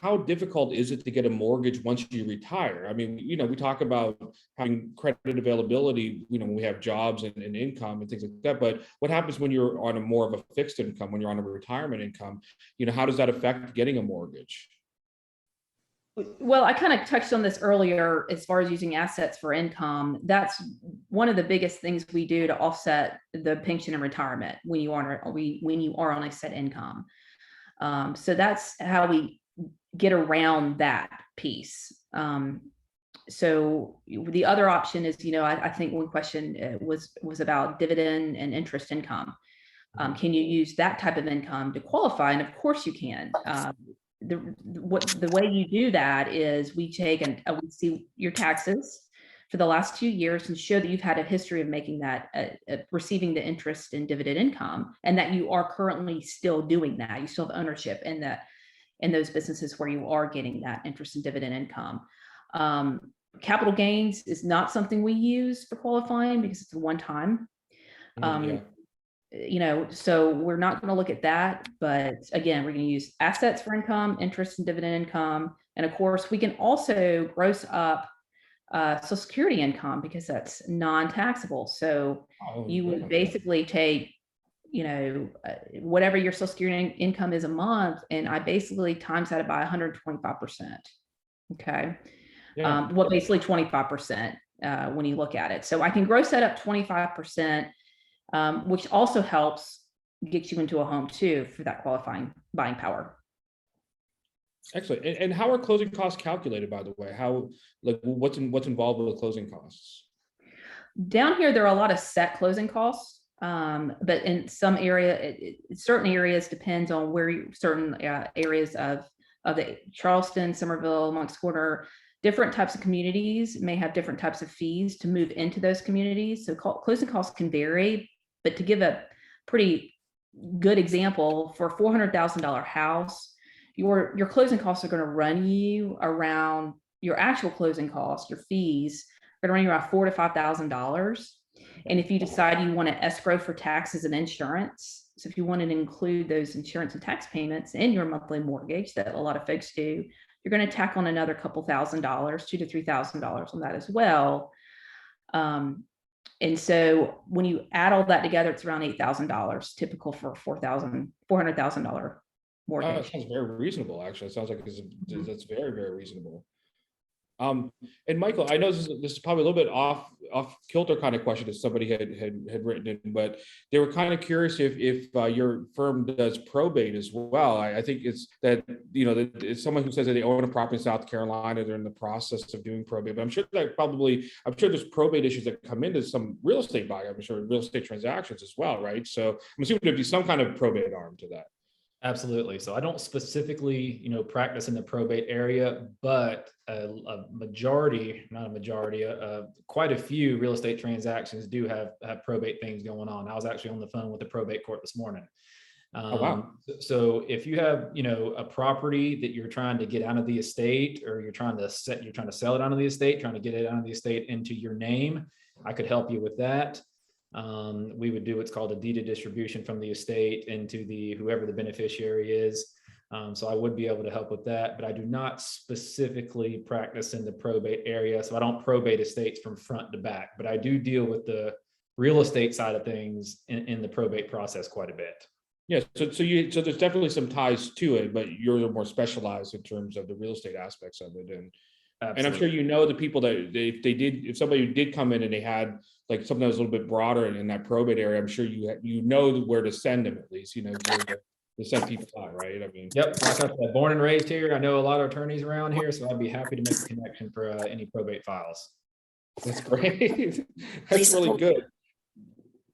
S2: how difficult is it to get a mortgage once you retire? I mean, we talk about having credit availability, when we have jobs and income and things like that, but what happens when you're on a more of a fixed income, when you're on a retirement income, how does that affect getting a mortgage?
S3: Well, I kind of touched on this earlier as far as using assets for income. That's one of the biggest things we do to offset the pension and retirement when you are on a set income. So that's how we get around that piece. So the other option is, I think one question was about dividend and interest income. Can you use that type of income to qualify? And of course you can. The way you do that is we take and we see your taxes for the last 2 years and show that you've had a history of making that, receiving the interest and dividend income, and that you are currently still doing that. You still have ownership in those businesses where you are getting that interest and dividend income. Capital gains is not something we use for qualifying because it's a one-time. So we're not going to look at that, but again, we're going to use assets for income, interest and dividend income. And of course we can also gross up Social Security income because that's non-taxable. So you would basically take, whatever your Social Security income is a month, and I basically times that by 125%. Okay.
S2: Yeah.
S3: Well, basically 25% when you look at it. So I can gross that up 25%. Which also helps get you into a home too for that qualifying buying power.
S2: Excellent. And how are closing costs calculated, by the way? What's involved with closing costs?
S3: Down here, there are a lot of set closing costs, but in some certain areas depends on where certain areas of the Charleston, Summerville, Moncks Corner, different types of communities may have different types of fees to move into those communities. So closing costs can vary. But to give a pretty good example, for a $400,000 house, your closing costs are going to run you around, your actual closing costs, your fees are going to run you around $4,000 to $5,000. And if you decide you want to escrow for taxes and insurance, so if you want to include those insurance and tax payments in your monthly mortgage that a lot of folks do, you're going to tack on another couple $1,000, $2,000 to $3,000 on that as well. And so when you add all that together, it's around $8,000, typical for a $400,000 mortgage.
S2: That sounds very reasonable, actually. It sounds like that's very, very reasonable. And Michael, I know this is probably a little bit off kilter kind of question that somebody had written in, but they were kind of curious if your firm does probate as well. I think it's that, that it's someone who says that they own a property in South Carolina, they're in the process of doing probate, but I'm sure there's probate issues that come into some real estate buying, I'm sure real estate transactions as well, right? So I'm assuming there'd be some kind of probate arm to that.
S4: Absolutely. So I don't specifically, practice in the probate area, but quite a few real estate transactions do have probate things going on. I was actually on the phone with the probate court this morning.
S2: Oh, wow.
S4: So if you have, a property that you're trying to get out of the estate, or you're trying to sell it out of the estate, trying to get it out of the estate into your name, I could help you with that. we would do what's called a deed of distribution from the estate into whoever the beneficiary is. So I would be able to help with that, but I do not specifically practice in the probate area. So I don't probate estates from front to back, but I do deal with the real estate side of things in the probate process quite a bit.
S2: Yeah, so there's definitely some ties to it, but you're more specialized in terms of the real estate aspects of it. And I'm sure the people that if somebody did come in and they had like something that was a little bit broader in that probate area, I'm sure you know where to send them, at least, to send people out, right? I mean,
S4: yep, like I said, born and raised here. I know a lot of attorneys around here, so I'd be happy to make a connection for any probate files.
S2: That's great. That's
S1: Please
S2: really
S1: hold.
S2: good.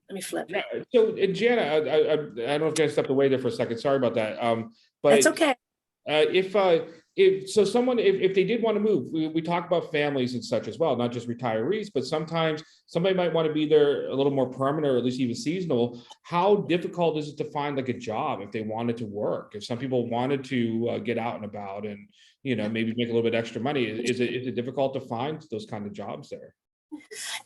S1: Let me flip.
S2: Yeah. So, Jana, I don't know if I stepped away there for a second. Sorry about that. But
S1: That's okay.
S2: If they did want to move, we talk about families and such as well, not just retirees, but sometimes somebody might want to be there a little more permanent or at least even seasonal. How difficult is it to find like a job if they wanted to work? If some people wanted to get out and about and, maybe make a little bit extra money, is it difficult to find those kind of jobs there?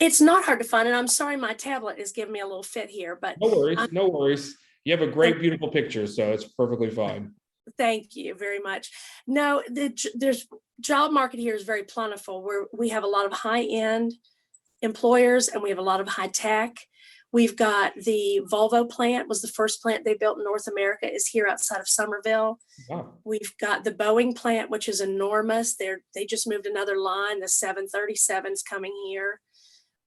S1: It's not hard to find, and I'm sorry my tablet is giving me a little fit here, but
S2: No worries, no worries. You have a great, beautiful picture, so it's perfectly fine.
S1: thank you very much. No, there's job market here is very plentiful. We have a lot of high-end employers and we have a lot of high tech. We've got the Volvo plant, was the first plant they built in North America, is here outside of Summerville.
S2: Wow.
S1: We've got the Boeing plant, which is enormous. They just moved another line. The 737's coming here.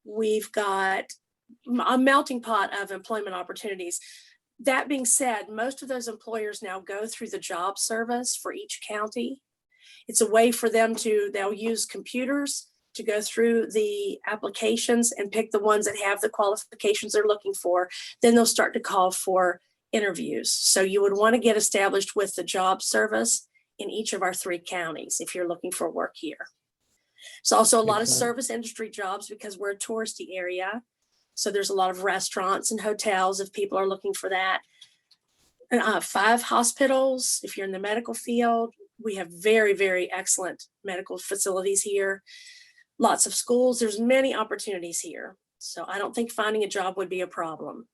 S1: We've got a melting pot of employment opportunities. That being said, most of those employers now go through the job service for each county. It's a way for them they'll use computers to go through the applications and pick the ones that have the qualifications they're looking for. Then they'll start to call for interviews. So you would want to get established with the job service in each of our 3 counties if you're looking for work here. There's also a lot of service industry jobs because we're a touristy area. So there's a lot of restaurants and hotels if people are looking for that. 5 hospitals, if you're in the medical field. We have very, very excellent medical facilities here. Lots of schools. There's many opportunities here. So I don't think finding a job would be a problem.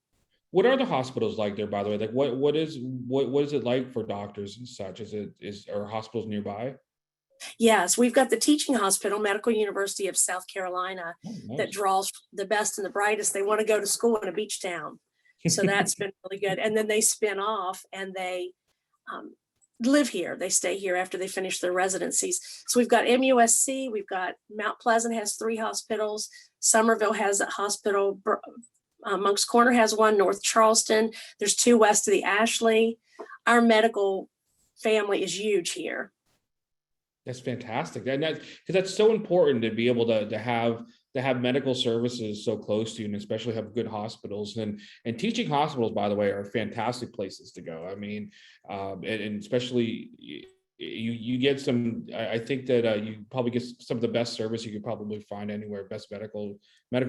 S2: What are the hospitals like there, by the way? Like what is it like for doctors and such? Are hospitals nearby?
S1: Yes, we've got the teaching hospital, Medical University of South Carolina,
S2: Nice.
S1: that draws the best and the brightest. They want to go to school in a beach town. So that's been really good. And then they spin off and they live here. They stay here after they finish their residencies. So we've got MUSC, we've got Mount Pleasant has 3 hospitals. Summerville has a hospital. Moncks Corner has one, North Charleston. There's 2 west of the Ashley. Our medical family is huge here.
S2: That's fantastic. And because that's so important to be able to have medical services so close to you, and especially have good hospitals. And teaching hospitals, by the way, are fantastic places to go. I mean, and especially you get some, I think that you probably get some of the best service you could probably find anywhere, best medical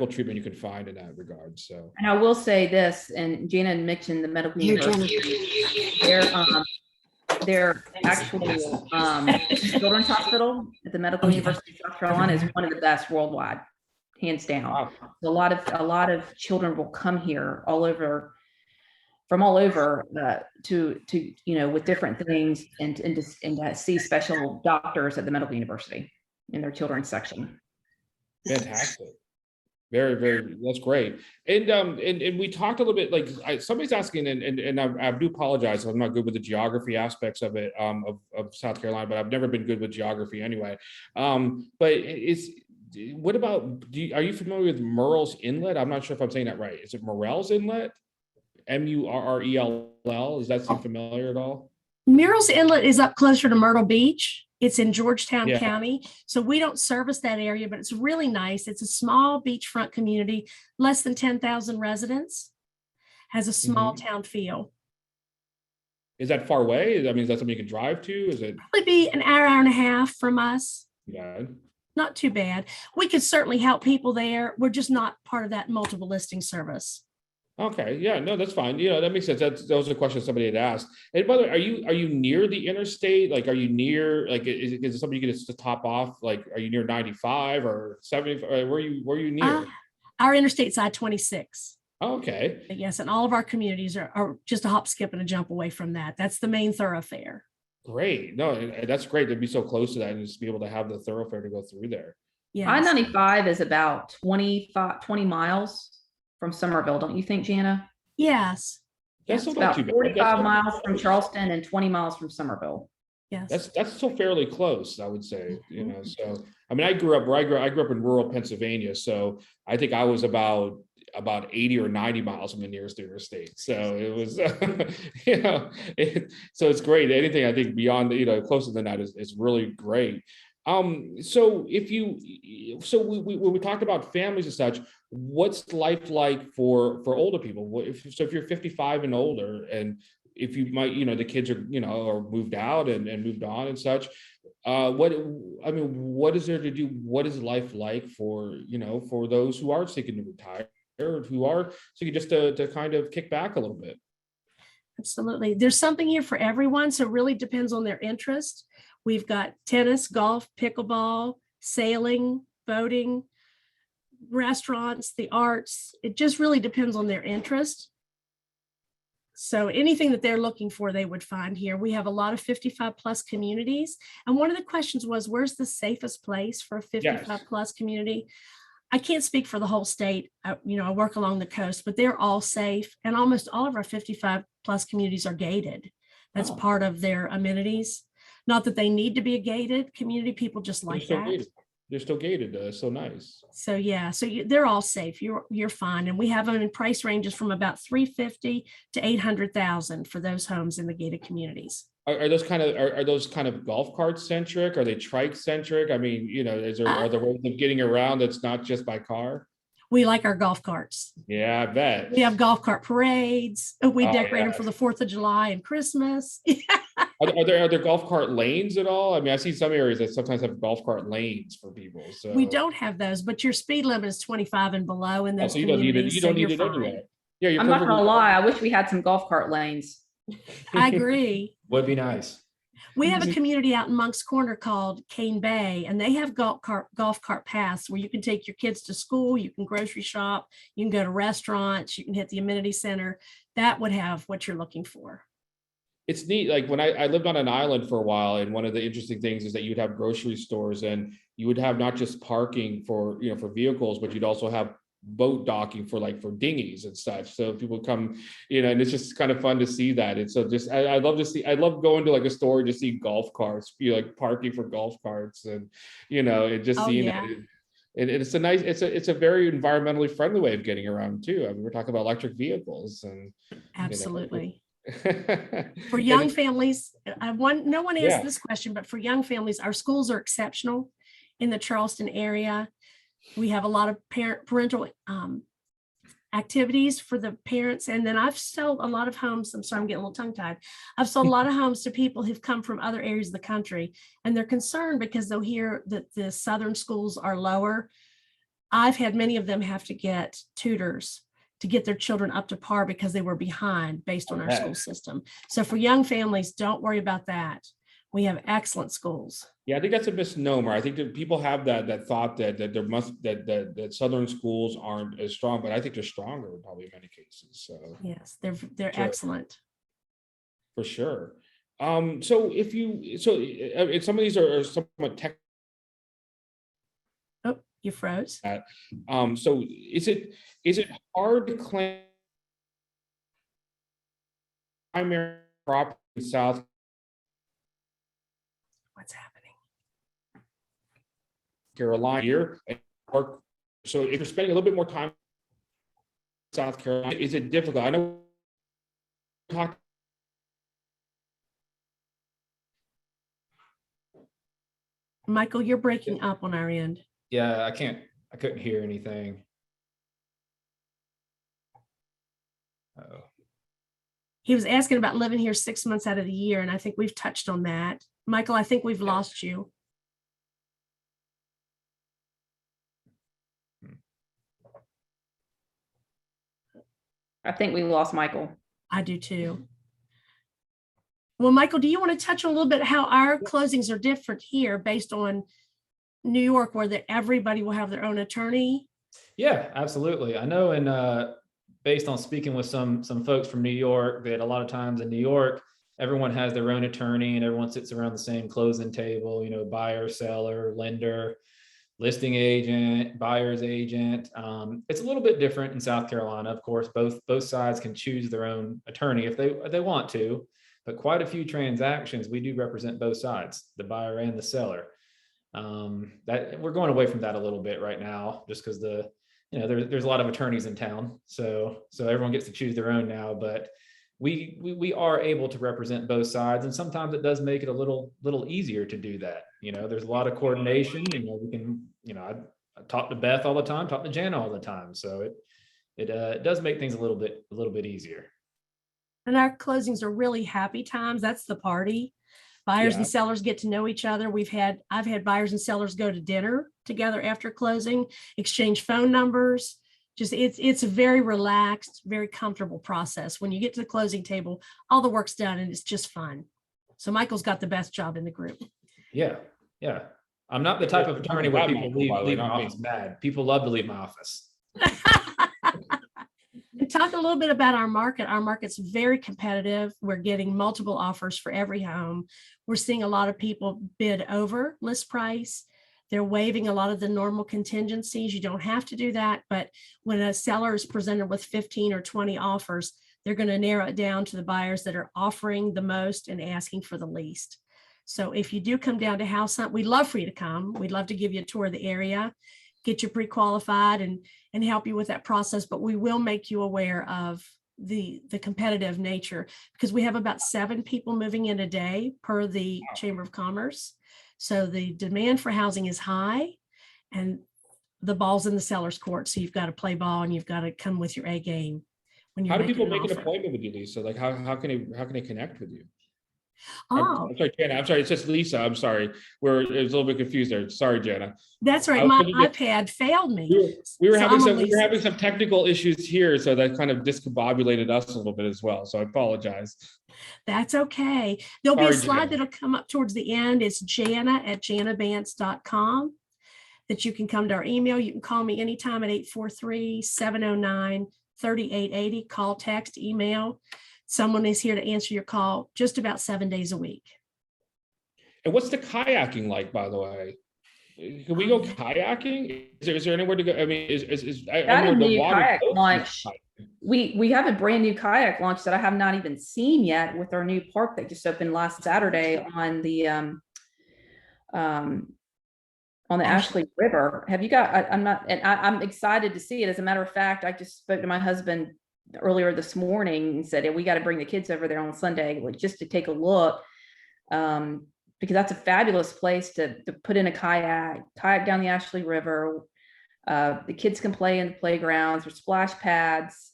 S2: treatment you could find in that regard. So,
S3: and I will say this, and Jana mentioned the medical university. They're actually children's hospital at the Medical University of South Carolina is one of the best worldwide, hands down.
S2: wow.
S3: A lot of children will come here from all over to with different things and to see special doctors at the Medical University in their children's section.
S2: Fantastic. Very, very, that's great. And we talked a little bit, like somebody's asking, and I do apologize, I'm not good with the geography aspects of it, of South Carolina, but I've never been good with geography anyway. But what about, are you familiar with Murrells Inlet? I'm not sure if I'm saying that right. Is it Murrells Inlet? Murrell? Does that seem familiar at all?
S1: Murrells Inlet is up closer to Myrtle Beach. It's in Georgetown
S2: Yeah.
S1: County. So we don't service that area, but it's really nice. It's a small beachfront community, less than 10,000 residents, has a small town feel.
S2: Is that far away? I mean, is that something you can drive to? Is it?
S1: Probably be an hour and a half from us.
S2: Yeah.
S1: Not too bad. We could certainly help people there. We're just not part of that multiple listing service.
S2: Okay, yeah, no, that's fine. That makes sense. That was a question somebody had asked. And by the way, are you near the interstate? Like, are you near, like, is it something you get to top off? Like, are you near 95 or 75? Where are you near?
S1: Our interstate's I-26.
S2: Okay,
S5: But yes, and all of our communities are just a hop, skip, and a jump away from that. That's the main thoroughfare.
S2: great. No, and that's great to be so close to that and just be able to have the thoroughfare to go through there.
S5: Yes.
S3: I-95 is about 20 miles from Summerville, don't you think, Jana?
S5: Yes.
S2: That's
S5: Yes.
S2: still not
S3: About
S2: too bad.
S3: 45
S2: That's
S3: miles from
S2: close.
S3: Charleston and 20 miles from Summerville.
S5: Yes.
S2: That's still fairly close, I would say, you know, so, I mean, I grew up in rural Pennsylvania, so I think I was about 80 or 90 miles from the nearest interstate. So it was, you know, so it's great. Anything I think beyond, you know, closer than that is really great. So when we talked about families and such, what's life like for older people? If you're 55 and older, and if you might, you know, the kids are, you know, or moved out and moved on and such, what is there to do? What is life like for, you know, for those who are seeking to retire, or who are seeking just to kind of kick back a little bit?
S5: Absolutely. There's something here for everyone. So it really depends on their interest. We've got tennis, golf, pickleball, sailing, boating, restaurants, the arts. It just really depends on their interest. So anything that they're looking for, they would find here. We have a lot of 55 plus communities. And one of the questions was, where's the safest place for a 55 plus community? I can't speak for the whole state. I work along the coast, but they're all safe. And almost all of our 55 plus communities are gated. That's part of their amenities. Not that they need to be a gated community. People just like that.
S2: Gated. They're still gated. So nice.
S5: So yeah, they're all safe. You're fine. And we have them in price ranges from about $350,000 to $800,000 for those homes in the gated communities.
S2: Are those kind of golf cart centric? Are they trike centric? I mean, you know, are there ways of getting around that's not just by car?
S5: We like our golf carts.
S2: Yeah, I bet.
S5: We have golf cart parades. We decorate them for the 4th of July and Christmas.
S2: Are there golf cart lanes at all? I mean, I see some areas that sometimes have golf cart lanes for people. So
S5: we don't have those, but your speed limit is 25 and below in those
S2: so you don't need it. You don't need it anyway. Yeah,
S3: I'm not gonna lie, I wish we had some golf cart lanes.
S5: I agree.
S4: Would be nice.
S5: We have a community out in Monk's Corner called Cane Bay, and they have golf cart paths where you can take your kids to school, you can grocery shop, you can go to restaurants, you can hit the amenity center. That would have what you're looking for.
S2: It's neat. Like when I lived on an island for a while, and one of the interesting things is that you'd have grocery stores, and you would have not just parking for vehicles, but you'd also have boat docking for dinghies and such. So people come, and it's just kind of fun to see that. And so I love going to like a store to see golf carts, parking for golf carts, and seeing that. And it's a very environmentally friendly way of getting around too. I mean, we're talking about electric vehicles and
S5: absolutely. For young families, no one asked this question, but for young families, our schools are exceptional in the Charleston area. We have a lot of parental activities for the parents. And then I've sold a lot of homes. I'm sorry, I'm getting a little tongue tied. I've sold a lot of homes to people who've come from other areas of the country, and they're concerned because they'll hear that the Southern schools are lower. I've had many of them have to get tutors to get their children up to par because they were behind based on our school system. So for young families, don't worry about that. We have excellent schools.
S2: Yeah, I think that's a misnomer. I think that people have that thought that that Southern schools aren't as strong, but I think they're stronger probably in many cases. So
S5: yes, they're excellent.
S2: For sure. So some of these are somewhat tech.
S5: Oh, you froze.
S2: So is it hard to claim primary property in South?
S5: What's happening?
S2: Carolina here, so if you're spending a little bit more time in South Carolina, is it difficult? I know.
S5: Michael, you're breaking up on our end.
S4: Yeah, I couldn't hear anything. Uh-oh.
S5: He was asking about living here 6 months out of the year, and I think we've touched on that. Michael, I think we've lost you.
S3: I think we lost Michael.
S5: I do too. Well, Michael, do you want to touch on a little bit how our closings are different here based on New York, where everybody will have their own attorney?
S4: Yeah, absolutely. I know in based on speaking with some folks from New York, that a lot of times in New York, everyone has their own attorney and everyone sits around the same closing table, buyer, seller, lender, listing agent, buyer's agent. It's a little bit different in South Carolina. Of course, both sides can choose their own attorney if they want to, but quite a few transactions, we do represent both sides, the buyer and the seller. That we're going away from that a little bit right now, just because there's a lot of attorneys in town. So everyone gets to choose their own now, but we are able to represent both sides, and sometimes it does make it a little easier to do that. There's a lot of coordination. We can, I talk to Beth all the time, talk to Jana all the time, so it does make things a little bit easier.
S5: And our closings are really happy times. That's the party. Buyers and sellers get to know each other. I've had buyers and sellers go to dinner together after closing, exchange phone numbers. It's a very relaxed, very comfortable process. When you get to the closing table, all the work's done and it's just fun. So Michael's got the best job in the group.
S4: Yeah. I'm not the type of attorney where people leave my office mad. People love to leave my office.
S5: And talk a little bit about our market. Our market's very competitive. We're getting multiple offers for every home. We're seeing a lot of people bid over list price. They're waiving a lot of the normal contingencies. You don't have to do that, but when a seller is presented with 15 or 20 offers, they're going to narrow it down to the buyers that are offering the most and asking for the least. So if you do come down to house hunt, we'd love for you to come. We'd love to give you a tour of the area, get you pre-qualified and help you with that process, but we will make you aware of the competitive nature, because we have about 7 people moving in a day per the Chamber of Commerce. So the demand for housing is high and the ball's in the seller's court. So you've got to play ball and you've got to come with your A game. When
S2: How do people
S5: making
S2: make an
S5: offer.
S2: appointment with you, Lisa? Like how can they connect with you?
S5: Oh,
S2: I'm sorry, Jana. I'm sorry. It's just Lisa. I'm sorry. It was a little bit confused there. Sorry, Jana.
S5: that's right. My iPad failed me.
S2: We were
S5: So
S2: having some technical issues here, so that kind of discombobulated us a little bit as well. So I apologize.
S5: That's okay. There'll be a
S2: Sorry,
S5: slide
S2: Jana.
S5: that'll come up towards the end. It's jana@janabantz.com that you can come to our email. You can call me anytime at 843-709-3880. Call, text, email. Someone is here to answer your call just about 7 days a week.
S2: And what's the kayaking like, by the way? Can we go kayaking? Is there anywhere to go? I mean,
S3: Got a new kayak launch. We have a brand new kayak launch that I have not even seen yet with our new park that just opened last Saturday on the Ashley River. Have you got? I'm excited to see it. As a matter of fact, I just spoke to my husband earlier this morning and said, we got to bring the kids over there on Sunday, just to take a look. Because that's a fabulous place to put in a kayak down the Ashley River. The kids can play in the playgrounds or splash pads,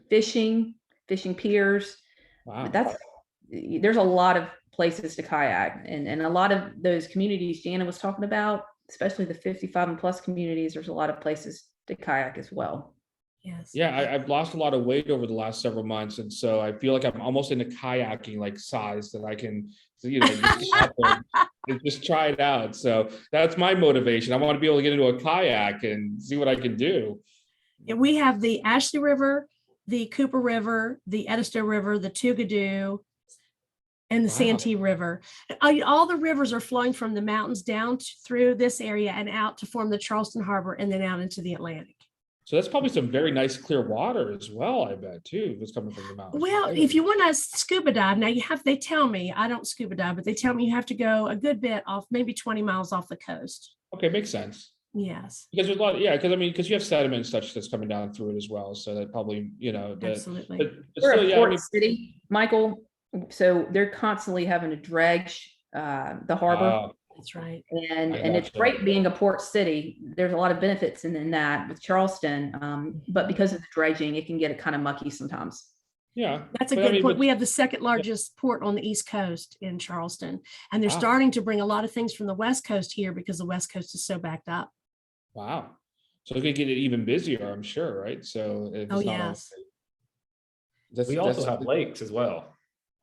S3: fishing piers.
S2: Wow.
S3: There's a lot of places to kayak, and a lot of those communities Jana was talking about, especially the 55 and plus communities, there's a lot of places to kayak as well.
S5: Yes.
S2: Yeah, I've lost a lot of weight over the last several months, and so I feel like I'm almost in a kayaking like size that I can, just try it out. So that's my motivation. I want to be able to get into a kayak and see what I can do.
S5: We have the Ashley River, the Cooper River, the Edisto River, the Tugadoo, and the Santee River. All the rivers are flowing from the mountains down through this area and out to form the Charleston Harbor and then out into the Atlantic.
S2: So that's probably some very nice clear water as well, I bet, too, if it's coming from the mountains.
S5: Well, if you want to scuba dive, now they tell me, I don't scuba dive, but they tell me you have to go a good bit off, maybe 20 miles off the coast.
S2: Okay, makes sense.
S5: Yes.
S2: Because there's a lot, because you have sediment and such that's coming down through it as well. So that probably,
S5: Absolutely.
S2: But
S3: We're
S2: still,
S3: a port city, Michael, so they're constantly having to dredge the harbor.
S5: That's right.
S3: And it's great being a port city. There's a lot of benefits in that with Charleston, but because of the dredging, it can get kind of mucky sometimes.
S2: Yeah,
S5: that's a good point. We have the second largest port on the East Coast in Charleston, and they're starting to bring a lot of things from the West Coast here because the West Coast is so backed up.
S2: Wow. So they're going to get it even busier, I'm sure, right? So
S5: yes.
S4: We also have lakes as well.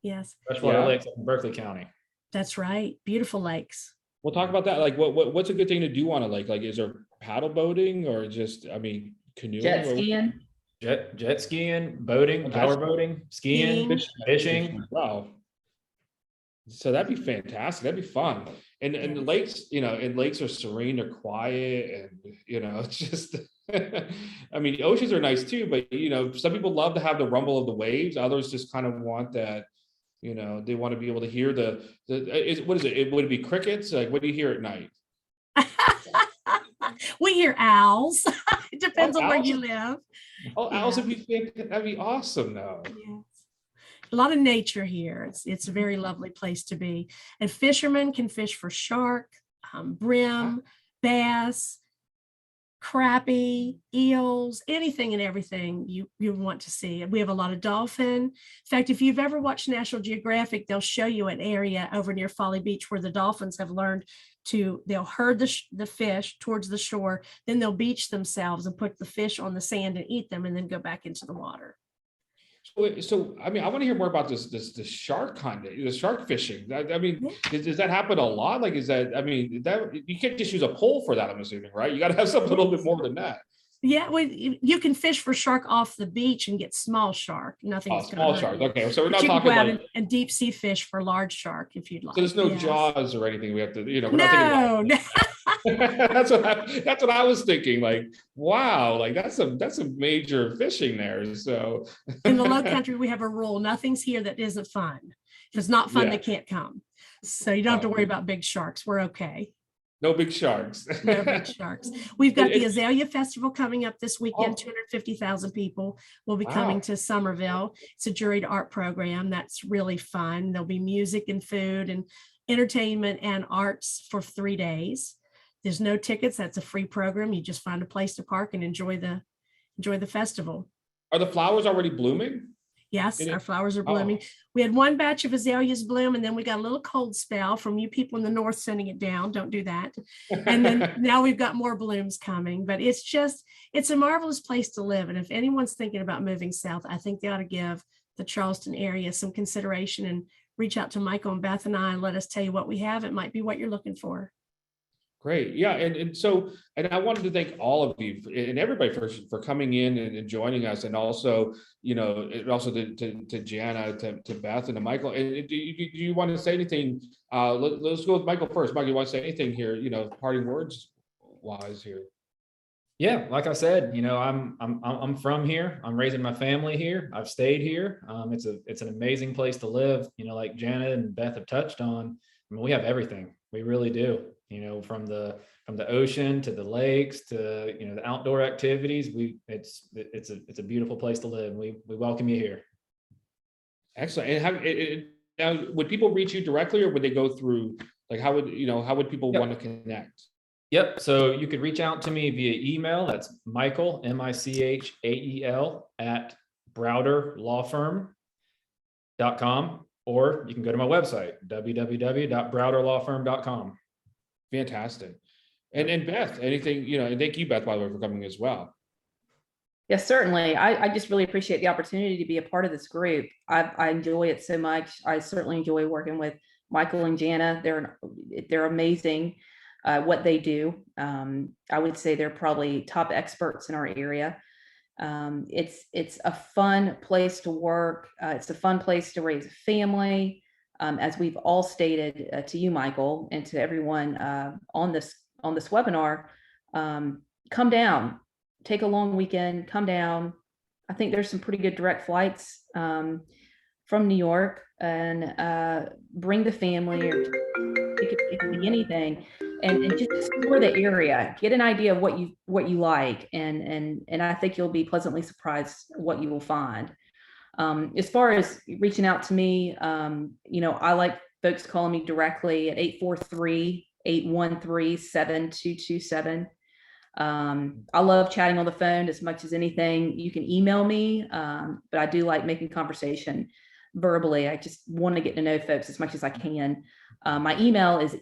S5: Yes.
S4: Freshwater lakes in Berkeley County.
S5: That's right. Beautiful lakes.
S2: We'll talk about that. Like what's a good thing to do on a lake? Like, is there paddle boating or just, canoeing?
S3: Jet skiing.
S4: Jet skiing, boating,
S2: Oh,
S4: power
S2: jet
S4: boating, skiing,
S5: Skiing.
S4: fishing.
S2: Wow. So that'd be fantastic. That'd be fun. And the
S5: Yes.
S2: lakes, and lakes are serene, they're quiet, and it's just I mean, the oceans are nice too, but some people love to have the rumble of the waves. Others just kind of want that, they want to be able to hear what is it? Would it be crickets? Like, what do you hear at night?
S5: We hear owls. It depends on where
S2: owls?
S5: you live.
S2: Oh, owls
S5: Yeah.
S2: that'd be awesome though.
S5: Yes. A lot of nature here. It's a very lovely place to be. And fishermen can fish for shark, brim, bass, crappie, eels, anything and everything you want to see. We have a lot of dolphin. In fact, if you've ever watched National Geographic, they'll show you an area over near Folly Beach where the dolphins have learned they'll herd the fish towards the shore, then they'll beach themselves and put the fish on the sand and eat them and then go back into the water.
S2: So I mean, I want to hear more about this shark the shark fishing. I mean, does that happen a lot? Like, that you can't just use a pole for that, I'm assuming, right? You got to have something a little bit more than that.
S5: Yeah, well, you can fish for shark off the beach and get small shark. Nothing's
S2: Small sharks. Okay, so we're
S5: But
S2: not
S5: you can
S2: talking
S5: go out
S2: like.
S5: and deep sea fish for large shark if you'd like.
S2: So there's no
S5: Yes.
S2: jaws or anything we have to, we're not
S5: No,
S2: thinking about. That's what I was thinking. Like, wow, like that's some major fishing there. So
S5: in the low country, we have a rule. Nothing's here that isn't fun. If it's not fun,
S2: Yeah.
S5: they can't come. So you don't have to worry about big sharks. We're okay.
S2: no big sharks.
S5: No big sharks. We've got the
S2: It-
S5: Azalea Festival coming up this weekend.
S2: Oh.
S5: 250,000 people will be
S2: Wow.
S5: coming to Summerville. It's a juried art program. That's really fun. There'll be music and food and entertainment and arts for 3 days. There's no tickets. That's a free program. You just find a place to park and enjoy the festival.
S2: Are the flowers already blooming?
S5: Yes,
S2: It
S5: our
S2: is-
S5: flowers are blooming. We had one batch of azaleas bloom, and then we got a little cold spell from you people in the north sending it down. Don't do that. And then now we've got more blooms coming, but it's a marvelous place to live. And if anyone's thinking about moving south, I think they ought to give the Charleston area some consideration and reach out to Michael and Beth and I and let us tell you what we have. It might be what you're looking for.
S2: Great. Yeah. And I wanted to thank all of you and everybody for coming in and joining us. And also, to Jana, to Beth and to Michael. And do you want to say anything? Let's go with Michael first. Michael, you want to say anything here, parting words wise here?
S4: Yeah, like I said, I'm from here. I'm raising my family here. I've stayed here. It's an amazing place to live. Like Jana and Beth have touched on. I mean, we have everything. We really do. From the ocean to the lakes to the outdoor activities. It's a beautiful place to live. We welcome you here.
S2: Excellent. And now, would people reach you directly, or would they go through? Like, how would people
S4: Yep.
S2: want to connect?
S4: Yep. So you could reach out to me via email. That's Michael, Michael at browderlawfirm.com, or you can go to my website, www.browderlawfirm.com.
S2: Fantastic. And Beth, anything, and thank you, Beth, by the way, for coming as well.
S3: Yes, certainly. I just really appreciate the opportunity to be a part of this group. I enjoy it so much. I certainly enjoy working with Michael and Jana. They're amazing what they do. I would say they're probably top experts in our area. It's a fun place to work. It's a fun place to raise a family. As we've all stated to you, Michael, and to everyone on this webinar, come down, take a long weekend, come down. I think there's some pretty good direct flights from New York, and bring the family, or it could be anything, and just explore the area, get an idea of what you like, and I think you'll be pleasantly surprised what you will find. As far as reaching out to me, I like folks calling me directly at 843-813-7227. I love chatting on the phone as much as anything. You can email me, but I do like making conversation verbally. I just want to get to know folks as much as I can. My email is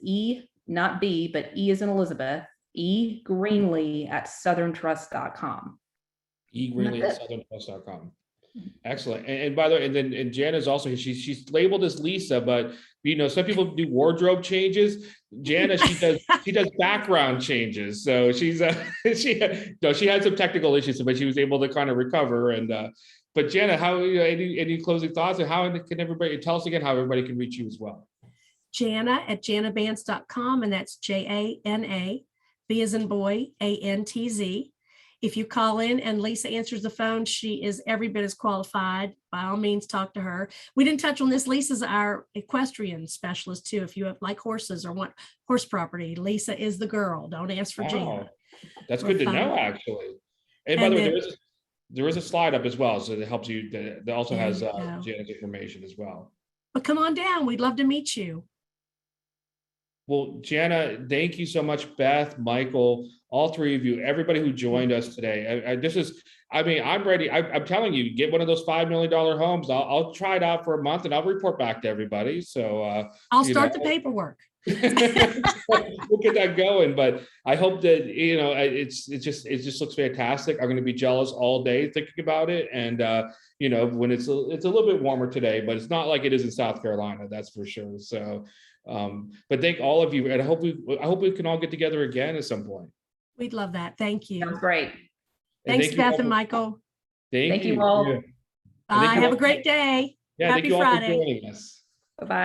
S3: not B, but E as in Elizabeth, Greenlee@southerntrust.com.
S2: egreenlee@southerntrust.com. Excellent. And by the way, and Jana is also, she's labeled as Lisa, but some people do wardrobe changes. Jana, she does background changes. So she had some technical issues, but she was able to kind of recover. And but Jana, any closing thoughts, and how can everybody tell us again how everybody can reach you as well?
S5: Jana at janabantz.com, and that's JANA, B as in boy, ANTZ. If you call in and Lisa answers the phone, she is every bit as qualified. By all means, talk to her. We didn't touch on this. Lisa's our equestrian specialist too. If you have like horses or want horse property, Lisa is the girl. Don't ask for Jana.
S2: That's
S5: We're
S2: good to
S5: fine.
S2: know, actually. And by the way, there is a slide up as well, so that helps you. That also
S5: There
S2: has
S5: you go.
S2: Jana's information as well.
S5: But come on down. We'd love to meet you.
S2: Well, Jana, thank you so much, Beth, Michael, all three of you, everybody who joined us today. I'm ready. I'm telling you, get one of those $5 million homes. I'll try it out for a month and I'll report back to everybody. So
S5: I'll start the paperwork.
S2: we'll get that going. But I hope that, it just looks fantastic. I'm going to be jealous all day thinking about it. And, when it's a little bit warmer today, but it's not like it is in South Carolina, that's for sure. So, but thank all of you. And I hope we can all get together again at some point.
S5: We'd love that. Thank you.
S3: Sounds great.
S5: Thanks,
S2: thank you
S5: Beth
S2: all
S5: and Michael.
S3: Thank you all.
S2: Yeah.
S5: Bye. Have a great day.
S2: Yeah,
S5: Happy
S2: thank you all
S5: Friday.
S2: for joining us.
S3: Bye-bye.